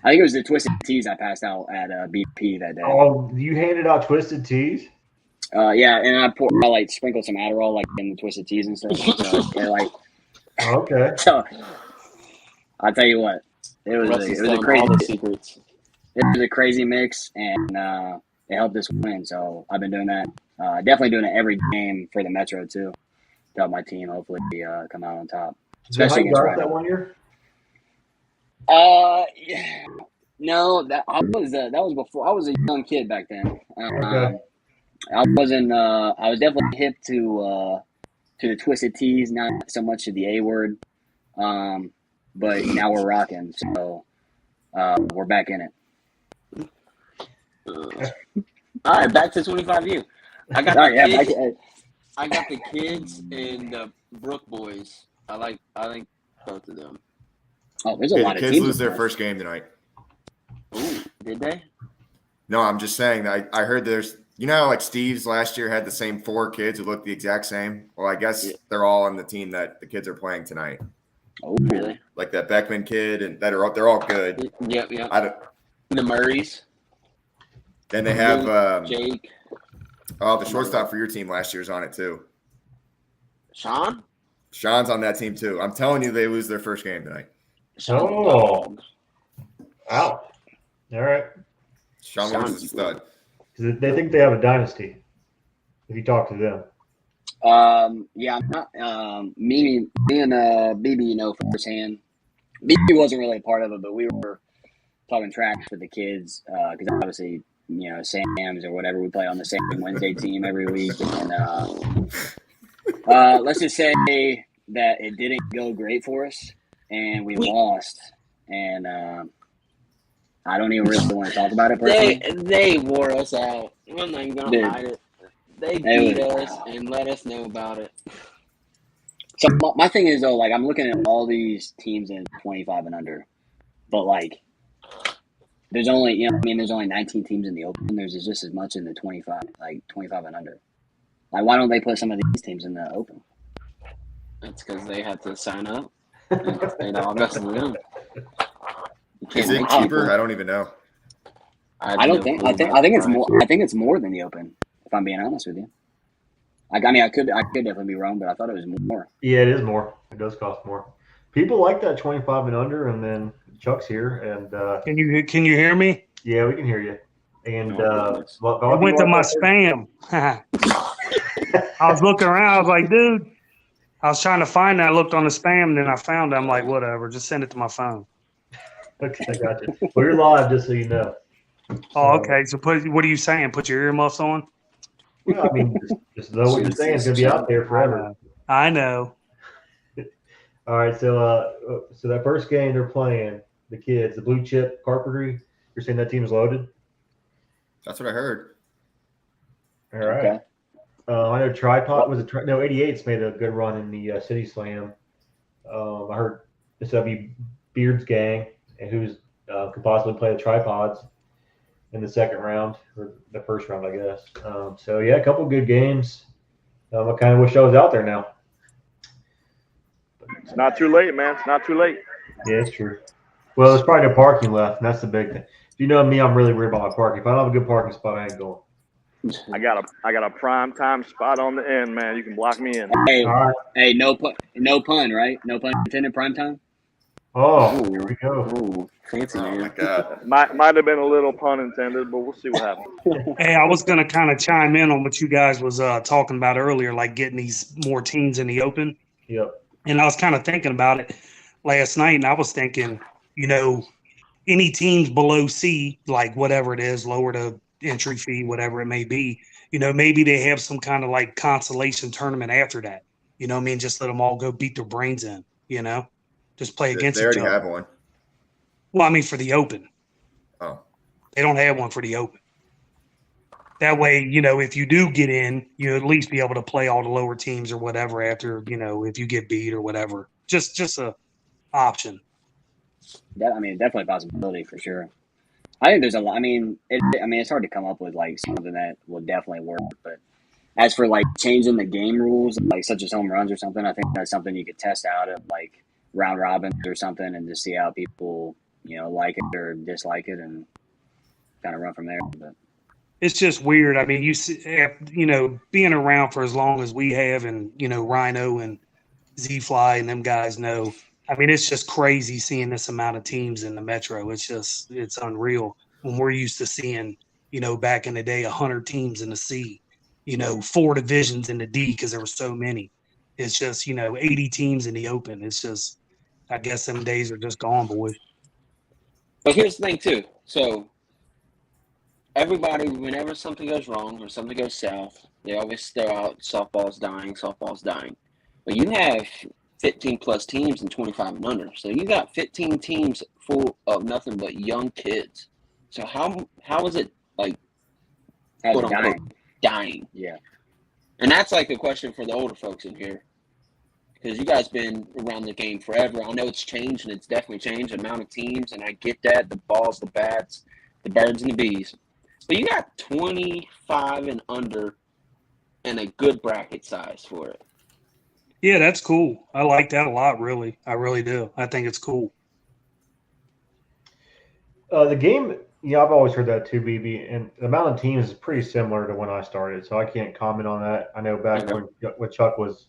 I think it was the Twisted Teas I passed out at BP that day.
Oh, you handed out Twisted Teas?
Yeah, and I like sprinkled some Adderall like in the Twisted Teas and stuff. So like,
Okay.
so I'll tell you what, it was
Rusty's
a
telling
crazy.
all the secrets.
It was a crazy mix, and it helped us win. So I've been doing that. Definitely doing it every game for the Metro too, to help my team hopefully come out on top,
Is that how
especially
you
against
got us that
Rhino.
one year?
Yeah. No, that was before I was a young kid back then.
Okay.
I wasn't. I was definitely hip to the Twisted Teas, not so much to the A word. But now we're rocking, so we're back in it.
All right, back to 25U. I got
All right,
the
yeah,
kids. I got the kids and the Brook boys. I like both of them.
Oh, there's a
Hey,
lot
the
of
kids
teams.
lose their first game tonight.
Ooh, did they?
No, I'm just saying that I heard there's how like Steve's last year had the same 4 kids who looked the exact same. Well, I guess they're all on the team that the kids are playing tonight.
Oh,
Really?
Like that Beckman kid, and they're all good.
Yep. The Murrays.
Then they have
Jake.
the shortstop for your team last year's on it too.
Sean?
Sean's on that team too. I'm telling you, they lose their first game tonight.
Sean's
Oh.
dog.
Out. All right.
Sean Williams is a stud.
Because they think they have a dynasty. If you talk to them.
Yeah, I'm not. Me and BB firsthand. BB wasn't really a part of it, but we were talking trash with the kids because obviously Sam's or whatever, we play on the same Wednesday team every week, and let's just say that it didn't go great for us, and we lost, and I don't even really want to talk about it personally.
They wore us out. I'm not even gonna hide it. They beat us and let us know about it.
So my thing is though, like I'm looking at all these teams in 25 and under, but like there's only there's only 19 teams in the Open. There's just as much in the 25 and under. Like why don't they put some of these teams in the Open?
That's because they have to sign up. They all mess with them.
Is it cheaper? I don't even know.
I don't think. I think it's more. I think it's more than the Open. If I'm being honest with you. I could definitely be wrong, but I thought it was more.
Yeah, it is more. It does cost more. People like that 25 and under, and then Chuck's here, and
Can you hear me?
yeah, we can hear you. And
It went to my spam. I was looking around. I was like, dude, I was trying to find it. I looked on the spam, and then I found it. I'm like, whatever, just send it to my phone.
Okay, I got you. Well, you're live, just so you know.
Oh, okay. So what are you saying? Put your earmuffs on?
Well, I mean, just know what you're saying is going to be out there forever.
I know.
All right, so that first game they're playing, the kids, the Blue Chip Carpentry, you're saying that team is loaded?
That's what I heard.
All right.
Okay.
I know Tripod was 88's made a good run in the City Slam. I heard SW Beard's gang, and who's could possibly play the Tripods in the second round or the first round, I guess. So yeah, a couple good games. I kind of wish I was out there now.
It's not too late, man. It's not too late.
Yeah, it's true. Well, there's probably no parking left, and that's the big thing. If you know me, I'm really worried about my parking. If I don't have a good parking spot, I ain't going.
I got a prime time spot on the end, man. You can block me in.
Hey,
All right.
hey, no pun, right? No pun intended. Prime time.
Oh, here we go.
Ooh, fancy,
Oh my
man.
God.
Might have been a little pun intended, but we'll see what happens.
Hey, I was going to kind of chime in on what you guys was talking about earlier, like getting these more teams in the Open.
Yep.
And I was kind of thinking about it last night, and I was thinking, any teams below C, like whatever it is, lower the entry fee, whatever it may be, maybe they have some kind of like consolation tournament after that. You know what I mean? Just let them all go beat their brains in, just play against
They
each
already
other.
have one.
Well, I mean, for the Open.
Oh,
They don't have one for the Open. That way, if you do get in, you at least be able to play all the lower teams or whatever after, if you get beat or whatever. Just a option.
Definitely a possibility for sure. I think there's a lot. It's hard to come up with like something that will definitely work. But as for like changing the game rules, like such as home runs or something, I think that's something you could test out at like round robins or something, and just see how people like it or dislike it, and kind of run from there. But
It's just weird. I mean, you see, being around for as long as we have, and Rhino and Z Fly and them guys know. I mean, it's just crazy seeing this amount of teams in the Metro. It's unreal when we're used to seeing, back in the day, 100 teams in the C, 4 divisions in the D because there were so many. It's just 80 teams in the Open. It's just, I guess them days are just gone, boys.
But here's the thing too. So everybody, whenever something goes wrong or something goes south, they always throw out softball's dying, softball's dying. But you have 15 plus teams and 25 and under. So you got 15 teams full of nothing but young kids. So how is it like quote unquote dying?
Yeah.
And that's like a question for the older folks in here. Because you guys been around the game forever. I know it's changed, and it's definitely changed the amount of teams, and I get that, the balls, the bats, the birds and the bees. But you got 25 and under and a good bracket size for it.
Yeah, that's cool. I like that a lot, really. I really do. I think it's cool.
The game, I've always heard that too, BB, and the amount of teams is pretty similar to when I started, so I can't comment on that. I know back when Chuck was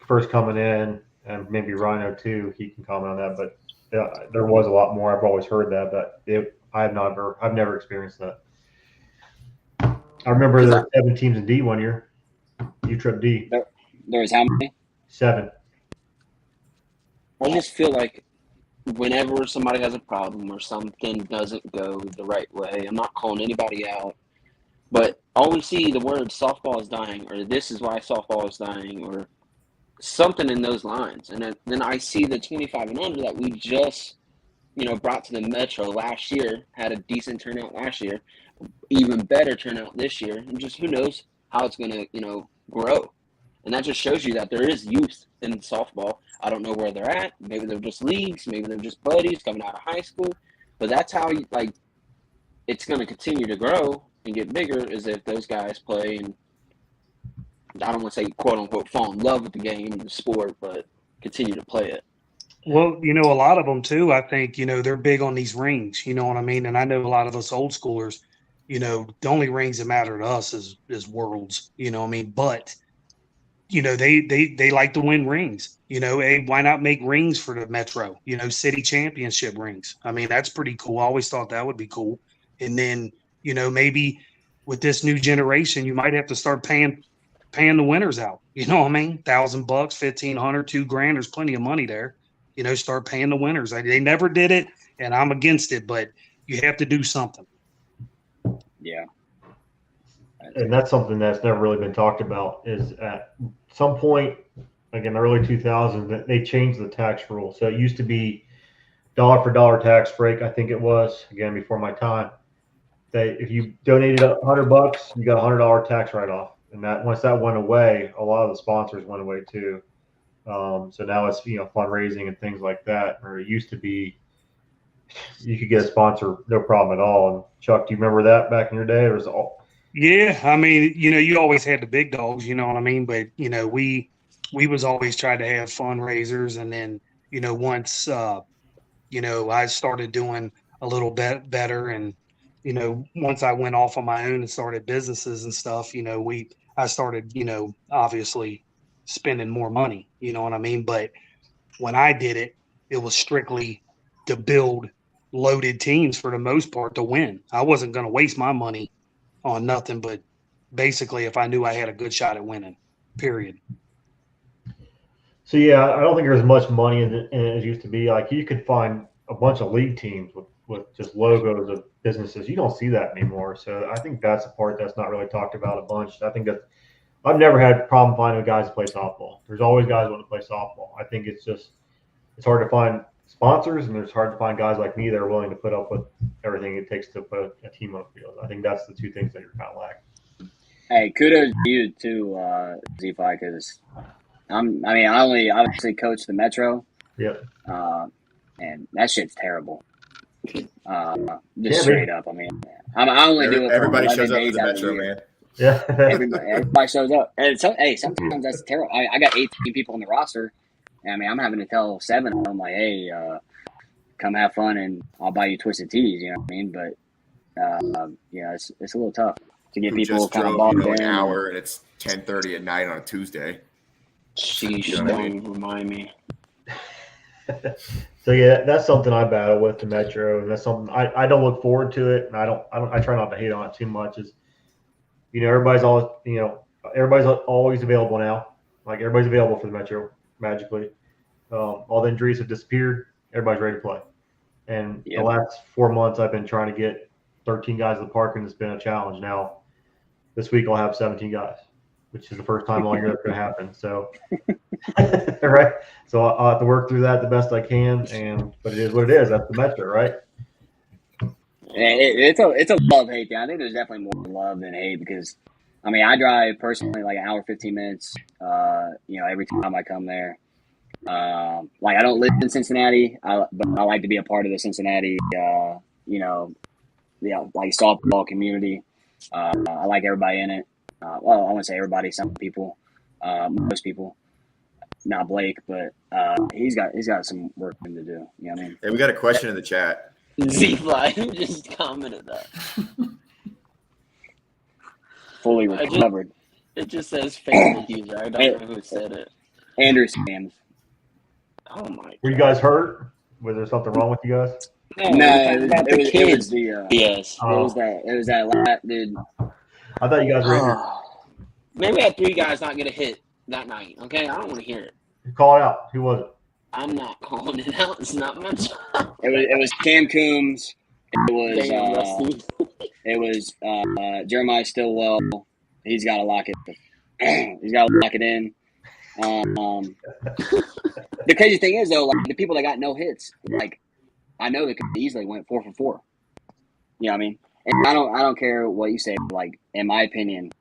first coming in, and maybe Rhino too, he can comment on that. But there was a lot more. I've always heard that, but I've never experienced that. I remember there were 7 teams in D one year. U Trip D.
There was how many?
7.
I just feel like whenever somebody has a problem or something doesn't go the right way, I'm not calling anybody out, but I always see the word softball is dying, or this is why softball is dying, or something in those lines. And then I see the 25 and under that we just, brought to the Metro last year, had a decent turnout last year, even better turnout this year, and just who knows how it's going to, grow. And that just shows you that there is youth in softball. I don't know where they're at. Maybe they're just leagues. Maybe they're just buddies coming out of high school. But that's how it's going to continue to grow and get bigger, is if those guys play and, I don't want to say quote unquote fall in love with the game and the sport, but continue to play it.
Well, a lot of them too, I think, they're big on these rings, you know what I mean? And I know a lot of us old schoolers, the only rings that matter to us is worlds, you know what I mean? But, they like to win rings, hey, why not make rings for the Metro, city championship rings? I mean, that's pretty cool. I always thought that would be cool. And then, maybe with this new generation, you might have to start paying the winners out. You know what I mean? $1,000, $1,500, $2,000. There's plenty of money there. Start paying the winners. They never did it, and I'm against it, but you have to do something.
Yeah.
And that's something that's never really been talked about. Is at some point, like in the early 2000s, they changed the tax rule. So it used to be dollar for dollar tax break. I think it was, again, before my time. If you donated $100, you got $100 tax write off. And that once that went away, a lot of the sponsors went away too. So now it's fundraising and things like that. Or it used to be you could get a sponsor no problem at all. And Chuck, do you remember that back in your day? Or was it all?
Yeah, I mean, you always had the big dogs. You know what I mean? But we was always trying to have fundraisers, and then once I started doing a little bit better, and once I went off on my own and started businesses and stuff, I started obviously spending more money. You know what I mean? But when I did it, it was strictly to build loaded teams for the most part to win. I wasn't going to waste my money on nothing, but basically if I knew I had a good shot at winning, period.
So yeah, I don't think there's much money in it as used to be. Like you could find a bunch of league teams with just logos of businesses. You don't see that anymore. So I think that's the part that's not really talked about a bunch. I think that I've never had a problem finding guys to play softball. There's always guys wanting to play softball. I think it's hard to find sponsors, and it's hard to find guys like me that are willing to put up with everything it takes to put a team on the field. I think that's the two things that you're kind of lacking.
Hey, kudos to you too, Z5, because I only obviously coach the Metro.
Yep.
And that shit's terrible.
Yeah,
Straight up. I mean, I only do it for
Everybody
11
shows up
days
for the
out of the
Metro,
year.
man.
Yeah.
Everybody shows up. And sometimes that's terrible. I got 18 people on the roster. And I mean, I'm having to tell 7 of them, like, hey, come have fun and I'll buy you Twisted Teas, you know what I mean? But, it's a little tough to get
Who
people
just
kind of
drove,
bought in.
an hour, and it's 10:30 at night on a Tuesday.
Sheesh,
You know what I mean?
don't remind me.
So yeah, that's something I battle with the Metro, and that's something I don't look forward to it, and I try not to hate on it too much. Is everybody's always available now. Like everybody's available for the Metro magically. All the injuries have disappeared. Everybody's ready to play. And
Yep.
the last 4 months, I've been trying to get 13 guys in the park, and it's been a challenge. Now, this week I'll have 17 guys, which is the first time all year that's going to happen. So, right. So I'll have to work through that the best I can, but it is what it is. That's the Metro, right?
It's a love-hate thing. I think there's definitely more love than hate because, I mean, I drive personally like an hour, 15 minutes, every time I come there. Like I don't live in Cincinnati, but I like to be a part of the Cincinnati, like softball community. I like everybody in it. Well, I wouldn't say everybody, some people, most people, not Blake, but he's got some work to do. You know what I mean?
Hey, we got a question in the chat.
Z-Fly just commented that.
Fully recovered.
It just says Facebook user. I don't know who said it.
Andrew Sams.
Oh my god.
Were you guys hurt? Was there something wrong with you guys?
No, it was the
Yes.
It was that last dude.
I thought you guys were injured.
Maybe we had 3 guys not get a hit that night. Okay, I don't want to hear it.
Call it out. Who was it?
I'm not calling it out. It's not my job.
It was Cam Coombs.
Damn, Rusty.
It was Jeremiah Stillwell. He's got to lock it. He's got to lock it in. The crazy thing is though, like the people that got no hits, like I know they could easily went 4 for 4. You know what I mean? And I don't care what you say. Like in my opinion,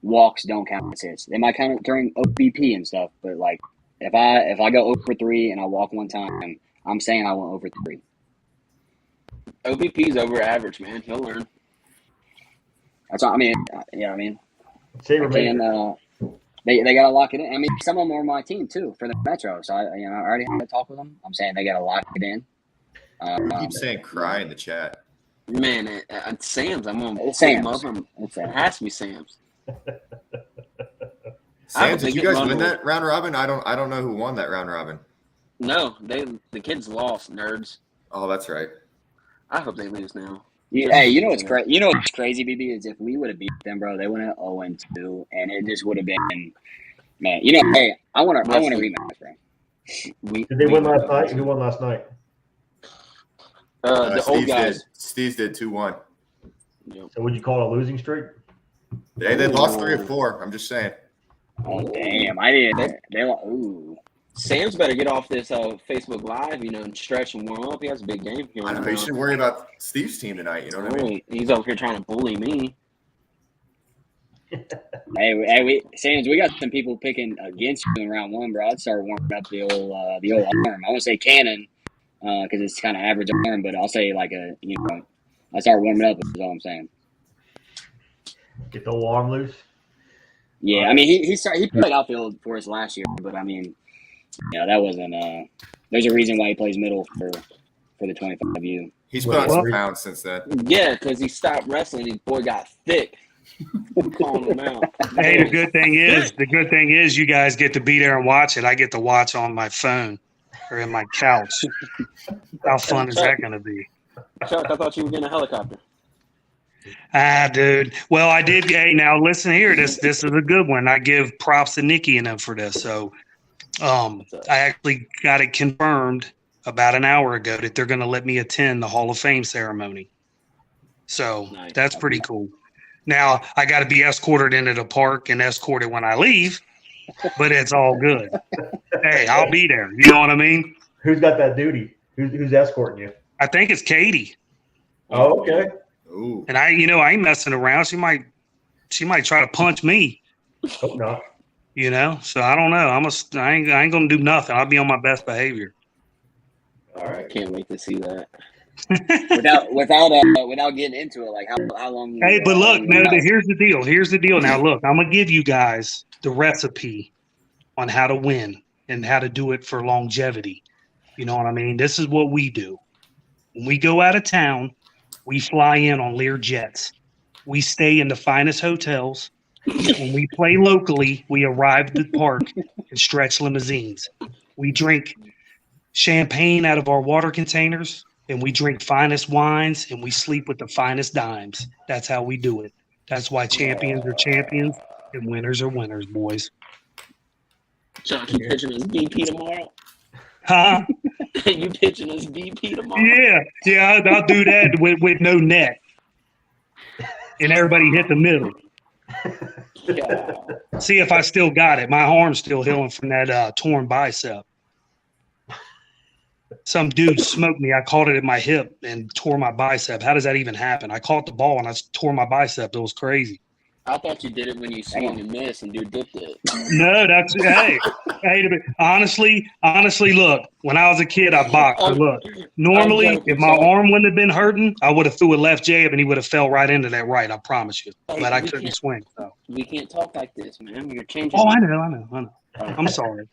walks don't count as hits. They might count it during OBP and stuff, but like if I go 0 for 3 and I walk one time, I'm saying I went over 3.
OBP's over average, man. He'll learn.
That's all, I mean. Yeah, I mean.
They
got to lock it in. I mean, some of them are my team too for the Metro. So I already had a talk with them. I'm saying they got to lock it in.
Keep saying cry in the chat.
Man, Sam's. I'm gonna
It's
pick him
Sam's.
up.
It's
It has to be Sam's.
Sam, did
think
you
it
guys
run
win
will-
that round robin? I don't know who won that round robin.
No, the kids lost, nerds.
Oh, that's right.
I hope they lose now.
Hey, you know what's crazy? You know what's crazy, BB, is if we would have beat them, bro, they went at 0-2, and it just would have been, man. Hey, I want a rematch, bro.
Did they win last night? Who won last night?
The old
Steve's
guys.
Steve's did 2-1.
Yep.
So would you call it a losing streak?
They lost 3 or 4. I'm just saying.
Oh damn! I didn't. Ooh.
Sam's better get off this Facebook Live, and stretch and warm up. He has a big game here.
I know you should worry about Steve's team tonight. You know what I mean?
He's over here trying to bully me.
Hey, Sam's, we got some people picking against you in round 1, bro. I'd start warming up the old arm. I won't say cannon because it's kind of average arm, but I'll say like I start warming up. Is all I'm saying.
Get the old arm loose.
Yeah, I mean he played outfield for us last year, but I mean, that wasn't. There's a reason why he plays middle for the 25U.
He's put on some pounds since then.
Yeah, because he stopped wrestling. His boy got thick. I'm calling him out.
Hey, the good thing is you guys get to be there and watch it. I get to watch on my phone or in my couch. How fun is that going to be?
Chuck, I thought you were getting a helicopter.
Dude. Well, I did. Hey, now listen here. This is a good one. I give props to Nikki and them for this. So, I actually got it confirmed about an hour ago that they're going to let me attend the Hall of Fame ceremony. So
Nice.
that's pretty cool. Now I got to be escorted into the park and escorted when I leave, but it's all good. Hey, I'll be there. You know what I mean?
Who's got that duty? Who's escorting you?
I think it's Katie.
Oh, okay.
Ooh.
And I ain't messing around. She might try to punch me,
Hope not.
So I don't know. I ain't gonna do nothing. I'll be on my best behavior.
All right.
Can't wait to see that.
without getting into it, like how long?
Hey, but look,
you out?
here's the deal. Here's the deal. Now, look, I'm gonna give you guys the recipe on how to win and how to do it for longevity. You know what I mean? This is what we do. When we go out of town, we fly in on Lear jets. We stay in the finest hotels. When we play locally, we arrive at the park in stretch limousines. We drink champagne out of our water containers, and we drink finest wines, and we sleep with the finest dimes. That's how we do it. That's why champions are champions and winners are winners, boys.
Chuck, you pitching us BP tomorrow?
Huh?
You pitching us BP tomorrow?
Yeah, I'll do that with no net. And everybody hit the middle.
Yeah.
See if I still got it. My arm's still healing from that torn bicep. Some dude smoked me. I caught it at my hip and tore my bicep. How does that even happen? I caught the ball and I tore my bicep. It was crazy.
I thought you did it when you swung and missed and dude dipped it.
No, hey, honestly, look, when I was a kid, I boxed. So look, normally, if my arm wouldn't have been hurting, I would have threw a left jab and he would have fell right into that right. I promise you.
Hey,
but I couldn't swing. So.
We can't talk like this, man. You're changing.
Oh, I know. I'm sorry.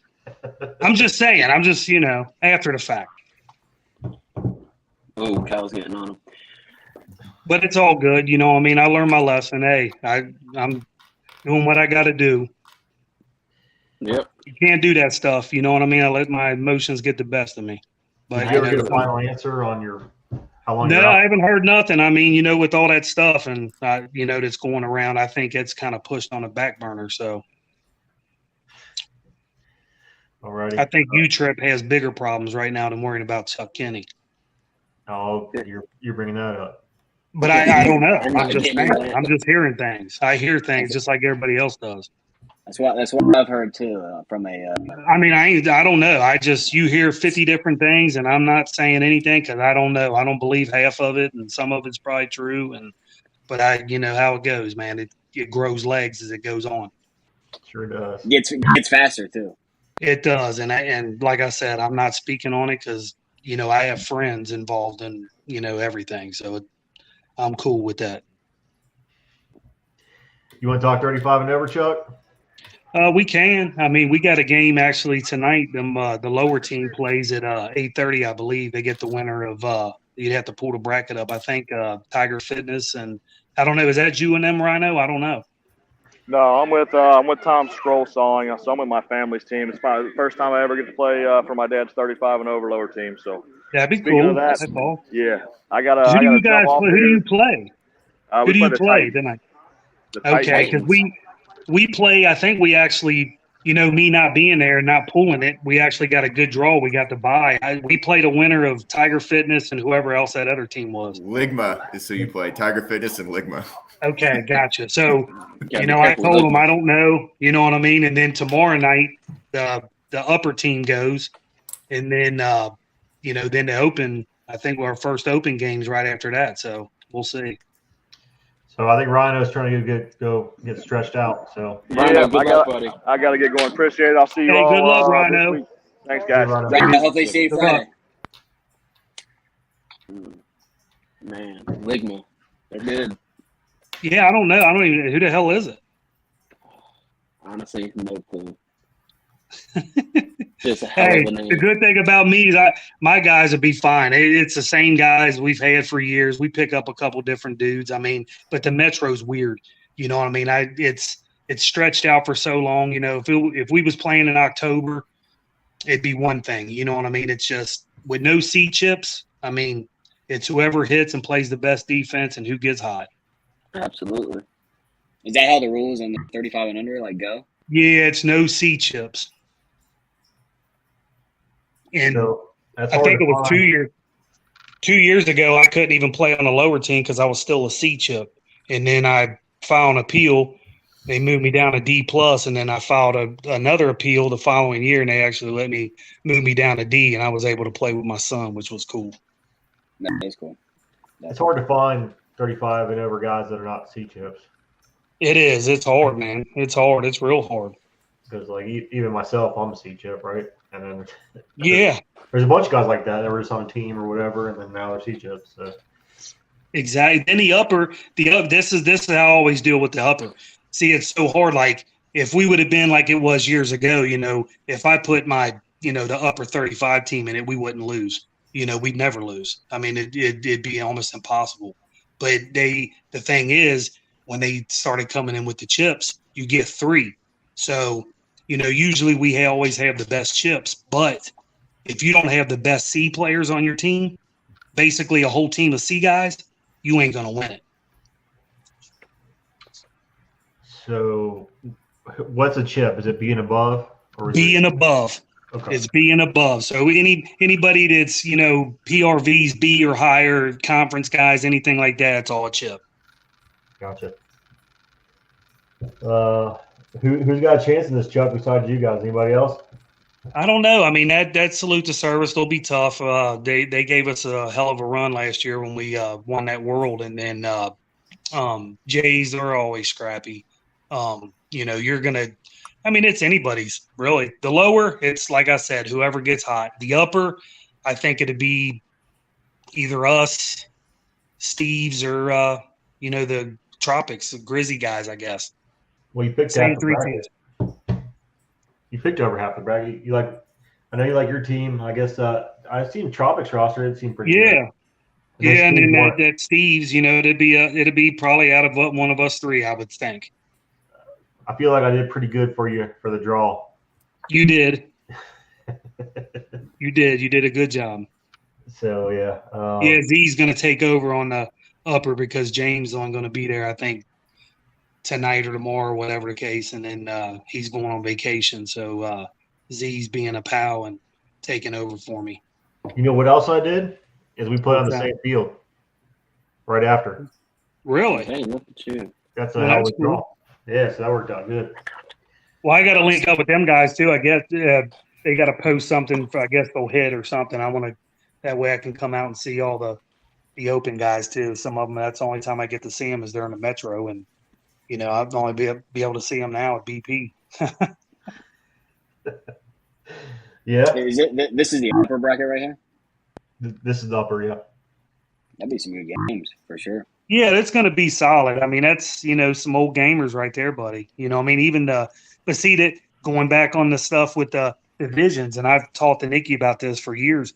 I'm just saying. I'm just, after the fact.
Oh, Kyle's getting on him.
But it's all good. I learned my lesson. Hey, I'm doing what I got to do.
Yep.
You can't do that stuff. You know what I mean? I let my emotions get the best of me. But
Did you ever get a final answer on how long?
No, I haven't heard nothing. I mean, with all that stuff and that's going around, I think it's kind of pushed on a back burner. So,
alrighty.
I think U-Trip has bigger problems right now than worrying about Chuck Kenny.
Oh, you're bringing that up.
But I don't know. I'm just saying. I'm just hearing things. I hear things just like everybody else does.
That's what I've heard too from a.
I mean, I don't know. You hear 50 different things, and I'm not saying anything because I don't know. I don't believe half of it, and some of it's probably true. But how it goes, man. It grows legs as it goes on.
Sure does.
Gets faster too.
It does, and like I said, I'm not speaking on it because I have friends involved in everything, so I'm cool with that.
You want to talk 35 and over, Chuck?
We can. I mean, we got a game actually tonight. The lower team plays at 8:30, I believe. They get the winner of. You'd have to pull the bracket up. I think Tiger Fitness and I don't know. Is that you and them, Rhino? I don't know.
No, I'm with Tom Scroll Sawing. So I'm with my family's team. It's probably the first time I ever get to play for my dad's 35 and over lower team. So
that'd be
speaking
cool.
of that,
That's all.
Yeah, I got to.
Who do you play? Who do you play tonight? Okay, because we play. I think we actually, me not being there, not pulling it, we actually got a good draw. We got to buy. We played a winner of Tiger Fitness and whoever else that other team was.
Ligma is who you play. Tiger Fitness and Ligma.
Okay, gotcha. So, I told them I don't know. You know what I mean? And then tomorrow night, the upper team goes, and then then the open. I think our first open game's right after that. So we'll see.
So I think Rhino's trying to go get stretched out. So
Rhino, good luck, buddy.
I got to get going. Appreciate it. I'll see you all.
Good luck, Rhino.
Thanks, guys.
Rhino, hopefully see you Friday.
Man, Ligma, they're good.
Yeah, I don't know. I don't even know who the hell is it.
Honestly, no clue. Just a hell
Hey,
of a name.
the good thing about me is my guys will be fine. It's the same guys we've had for years. We pick up a couple different dudes. I mean, but the Metro's weird. You know what I mean? It's stretched out for so long. If we was playing in October, it'd be one thing. You know what I mean? It's just with no C chips. I mean, it's whoever hits and plays the best defense and who gets hot.
Absolutely.
Is that how the rules on the 35 and under go?
Yeah, it's no C chips. And
so That's
I
hard
think
to
it was
find.
2 years ago. I couldn't even play on the lower team because I was still a C chip, and then I filed an appeal. They moved me down to D plus, and then I filed another appeal the following year, and they actually let me move me down to D, and I was able to play with my son, which was cool.
That is cool.
It's hard to find 35 and over guys that are not C chips.
It is. It's hard, man. It's hard. It's real hard.
Because like even myself, I'm a C chip, right? And then
Yeah,
there's a bunch of guys like that that were just on a team or whatever, and then now they're C chips. So
exactly. Then this is how I always deal with the upper. See, it's so hard. Like if we would have been like it was years ago, if I put my, the upper 35 team in it, we wouldn't lose. We'd never lose. I mean, it'd be almost impossible. But the thing is, when they started coming in with the chips, you get 3. So, usually we always have the best chips. But if you don't have the best C players on your team, basically a whole team of C guys, you ain't gonna win it.
So, what's a chip? Is it being above or
being above?
Okay.
It's being above. So anybody that's PRVs B or higher, conference guys, anything like that, it's all a chip.
Gotcha. Who's got a chance in this, Chuck, besides you guys? Anybody else?
I don't know. I mean, that salute to service, they'll be tough. They gave us a hell of a run last year when we won that world, and then Jays are always scrappy. You're gonna. I mean, it's anybody's really. The lower, it's like I said, whoever gets hot. The upper, I think it'd be either us, Steve's, or the Tropics, the Grizzly guys, I guess.
Well, you picked
Same
half the
3
bracket.
teams.
You picked over half the bracket. You like. I know you like your team. I guess I've seen Tropics roster. It seemed pretty good.
Yeah, and then that Steve's, it'd be probably out of one of us 3, I would think.
I feel like I did pretty good for you for the draw.
You did. You did a good job.
So yeah.
Z's going to take over on the upper because James is only going to be there, I think, tonight or tomorrow, whatever the case, and then he's going on vacation. So Z's being a pal and taking over for me.
You know what else I did? Is we played on the same field right after.
Really?
Hey, look at you.
That's a hell of a draw. Yeah, so that worked out good.
Well, I got to link up with them guys too. I guess they got to post something. I guess they'll hit or something. I want to. That way, I can come out and see all the open guys too. Some of them. That's the only time I get to see them is during the metro, and I'd only be able to see them now at BP.
Yeah.
This is the upper bracket right here?
This is the upper, yeah.
That'd be some good games for sure.
Yeah, it's going to be solid. I mean, that's some old gamers right there, buddy. I mean, even but see that going back on the stuff with the divisions, and I've talked to Nikki about this for years.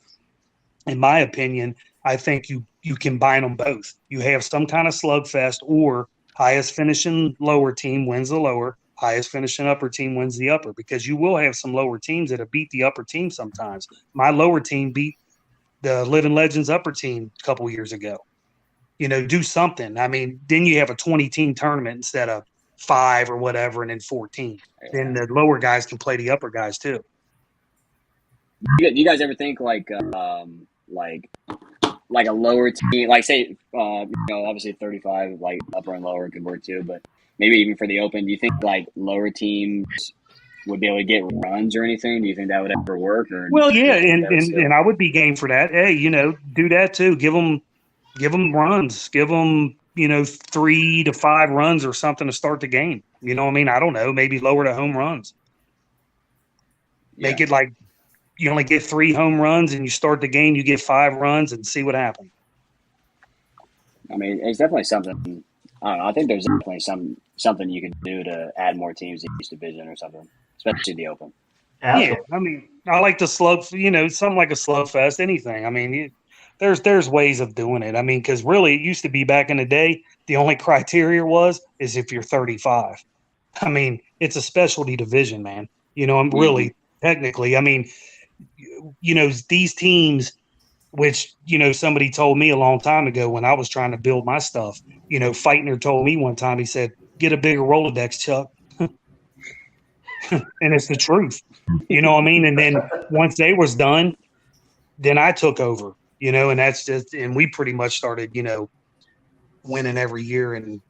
In my opinion, I think you combine them both. You have some kind of slugfest, or highest finishing lower team wins the lower, highest finishing upper team wins the upper, because you will have some lower teams that have beat the upper team sometimes. My lower team beat the Living Legends upper team a couple years ago. Do something. I mean, then you have a 20-team tournament instead of 5 or whatever, and then 14. Then the lower guys can play the upper guys too.
You guys ever think like a lower team, like say, obviously 35, like upper and lower could work too, but maybe even for the open, do you think like lower teams would be able to get runs or anything? Do you think that would ever work? Or
well, yeah, and I would be game for that. Hey, do that too. Give them runs. Give them 3 to 5 runs or something to start the game. You know what I mean? I don't know. Maybe lower the home runs. Make it like you only get 3 home runs, and you start the game. You get 5 runs, and see what happens.
I mean, it's definitely something. I don't know. I think there's definitely something you could do to add more teams to each division or something, especially the open.
Yeah, I mean, I like the slug. Something like a slugfest. Anything. I mean, there's ways of doing it. I mean, because really, it used to be back in the day, the only criteria is if you're 35. I mean, it's a specialty division, man. I'm really technically. I mean, these teams, which somebody told me a long time ago when I was trying to build my stuff. Feitner told me one time. He said, "Get a bigger Rolodex, Chuck." And it's the truth. You know what I mean? And then once they was done, then I took over, and that's just, and we pretty much started, winning every year. And,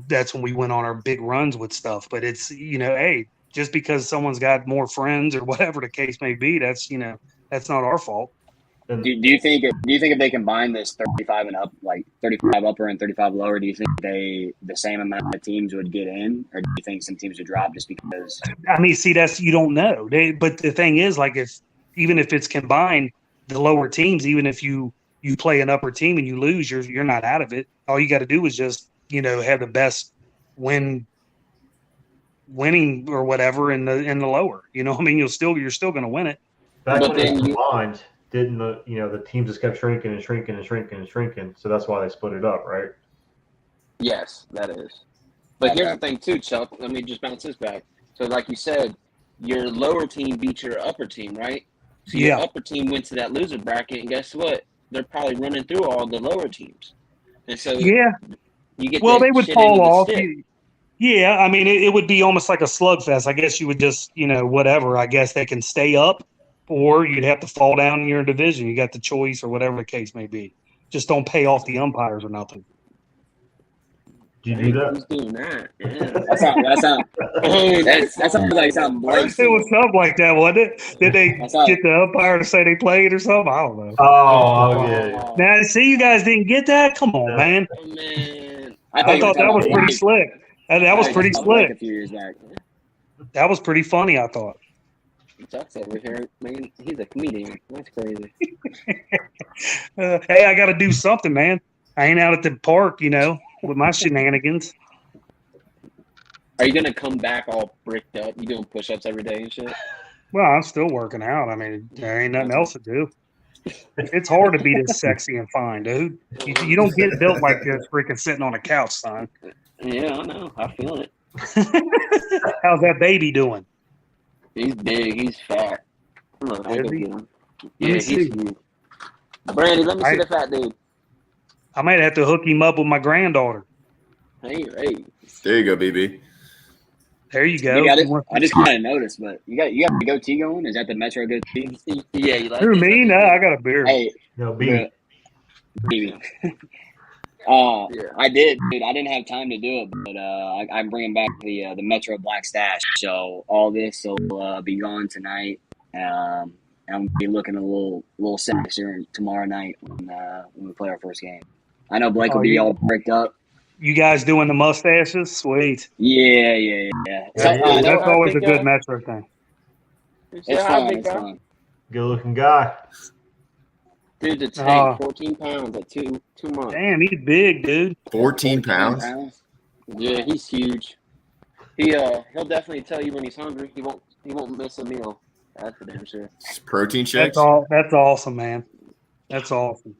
that's when we went on our big runs with stuff. But it's, hey, just because someone's got more friends or whatever the case may be, that's not our fault.
Do you think if they combine this 35 and up, like 35 upper and 35 lower, do you think the same amount of teams would get in, or do you think some teams would drop just because?
I mean, see, that's, you don't know. But the thing is, like, even if it's combined, the lower teams, even if you play an upper team and you lose, you're not out of it. All you got to do is just have the best winning or whatever in the lower. I mean, you're still going to win it.
Back
But
when it
then
was
you-
combined, didn't the teams just kept shrinking and shrinking and shrinking and shrinking? So that's why they split it up, right?
Yes, that is. But here's the thing too, Chuck. Let me just bounce this back. So, like you said, your lower team beat your upper team, right? So your upper team went to that loser bracket, and guess what? They're probably running through all the lower teams, and so you get
they would
shit
fall
into the
off.
stick.
Yeah, I mean, it would be almost like a slugfest. I guess you would just, whatever. I guess they can stay up, or you'd have to fall down in your division. You got the choice, or whatever the case may be. Just don't pay off the umpires or nothing.
Did you do
Who's
that?
doing that? Yeah.
That sounds like something Blake.
It was something like that, wasn't it? Did they get the umpire to say they played or something? I don't know.
Oh, yeah.
Now, see, you guys didn't get that? Come on, man.
Oh, man.
I thought that was pretty slick. That was pretty slick.
A few years back.
That was pretty funny, I thought.
Chuck's over here, man. He's a comedian. That's crazy.
Hey, I got to do something, man. I ain't out at the park, with my shenanigans.
Are you gonna come back all bricked up? You doing push-ups every day and shit?
Well, I'm still working out. I mean, there ain't nothing else to do. It's hard to be this sexy and fine, dude. You don't get built like this freaking sitting on a couch, son.
Yeah, I know. I feel it.
How's that baby doing?
He's big. He's fat. Look, I
Is
can
he?
get him.
Let
Yeah,
me
he's
see.
huge. Brandy, let me see the fat dude.
I might have to hook him up with my granddaughter.
Hey.
There you go, BB.
There you go.
You got it. I just kind of noticed, but you got the goatee going. Is that the Metro goatee?
Yeah, you like
Through
it?
me? No, I got a beard.
Hey,
No, B.
baby.
Yeah.
I did, dude. I didn't have time to do it, but I'm bringing back the Metro Black Stash. So all this will be gone tonight. I'm be looking a little sexier tomorrow night when we play our first game. I know Blake will be all bricked up.
You guys doing the mustaches? Sweet.
Yeah.
That's,
yeah.
that's always a
big
good
guy.
Metro thing.
It's fun. It's fun.
Good looking guy.
Dude, the tank, 14 pounds at 2 months.
Damn, he's big, dude.
14 pounds.
Yeah, he's huge. He'll definitely tell you when he's hungry. He won't miss a meal. That's for damn sure.
Protein shakes.
That's awesome, man. That's awesome.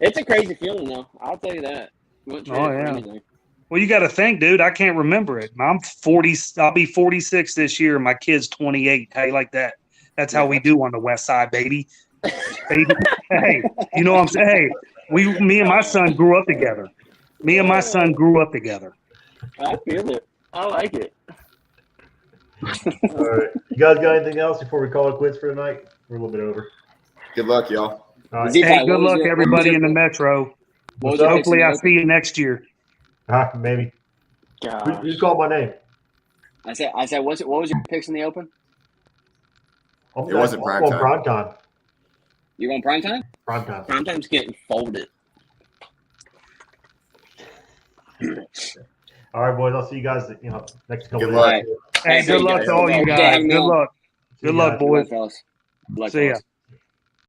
It's a crazy feeling, though. I'll tell you that. You wouldn't trade it for anything.
Well, you got to think, dude. I can't remember it. I'm 40. I'll be 46 this year. My kid's 28. How you like that? That's how we do on the West Side, baby. Baby. Hey, you know what I'm saying? Hey, me and my son grew up together.
I feel it. I like it.
All right. You guys got anything else before we call it quits for tonight? We're a little bit over.
Good luck, y'all.
All right.
Hey, good luck, everybody in the Metro. Hopefully, I see you next year.
Maybe.
Gosh.
Who's called my name?
I said, what was your picks in the open?
It wasn't prime time.
Prime time.
You going prime time?
Prime time.
Sometimes getting folded.
All right, boys. I'll see you guys. Next couple
Good
of
luck.
days.
Hey, good luck to all you guys. Good luck. Good luck, boys.
Good luck, fellas. Good luck,
See ya.
fellas.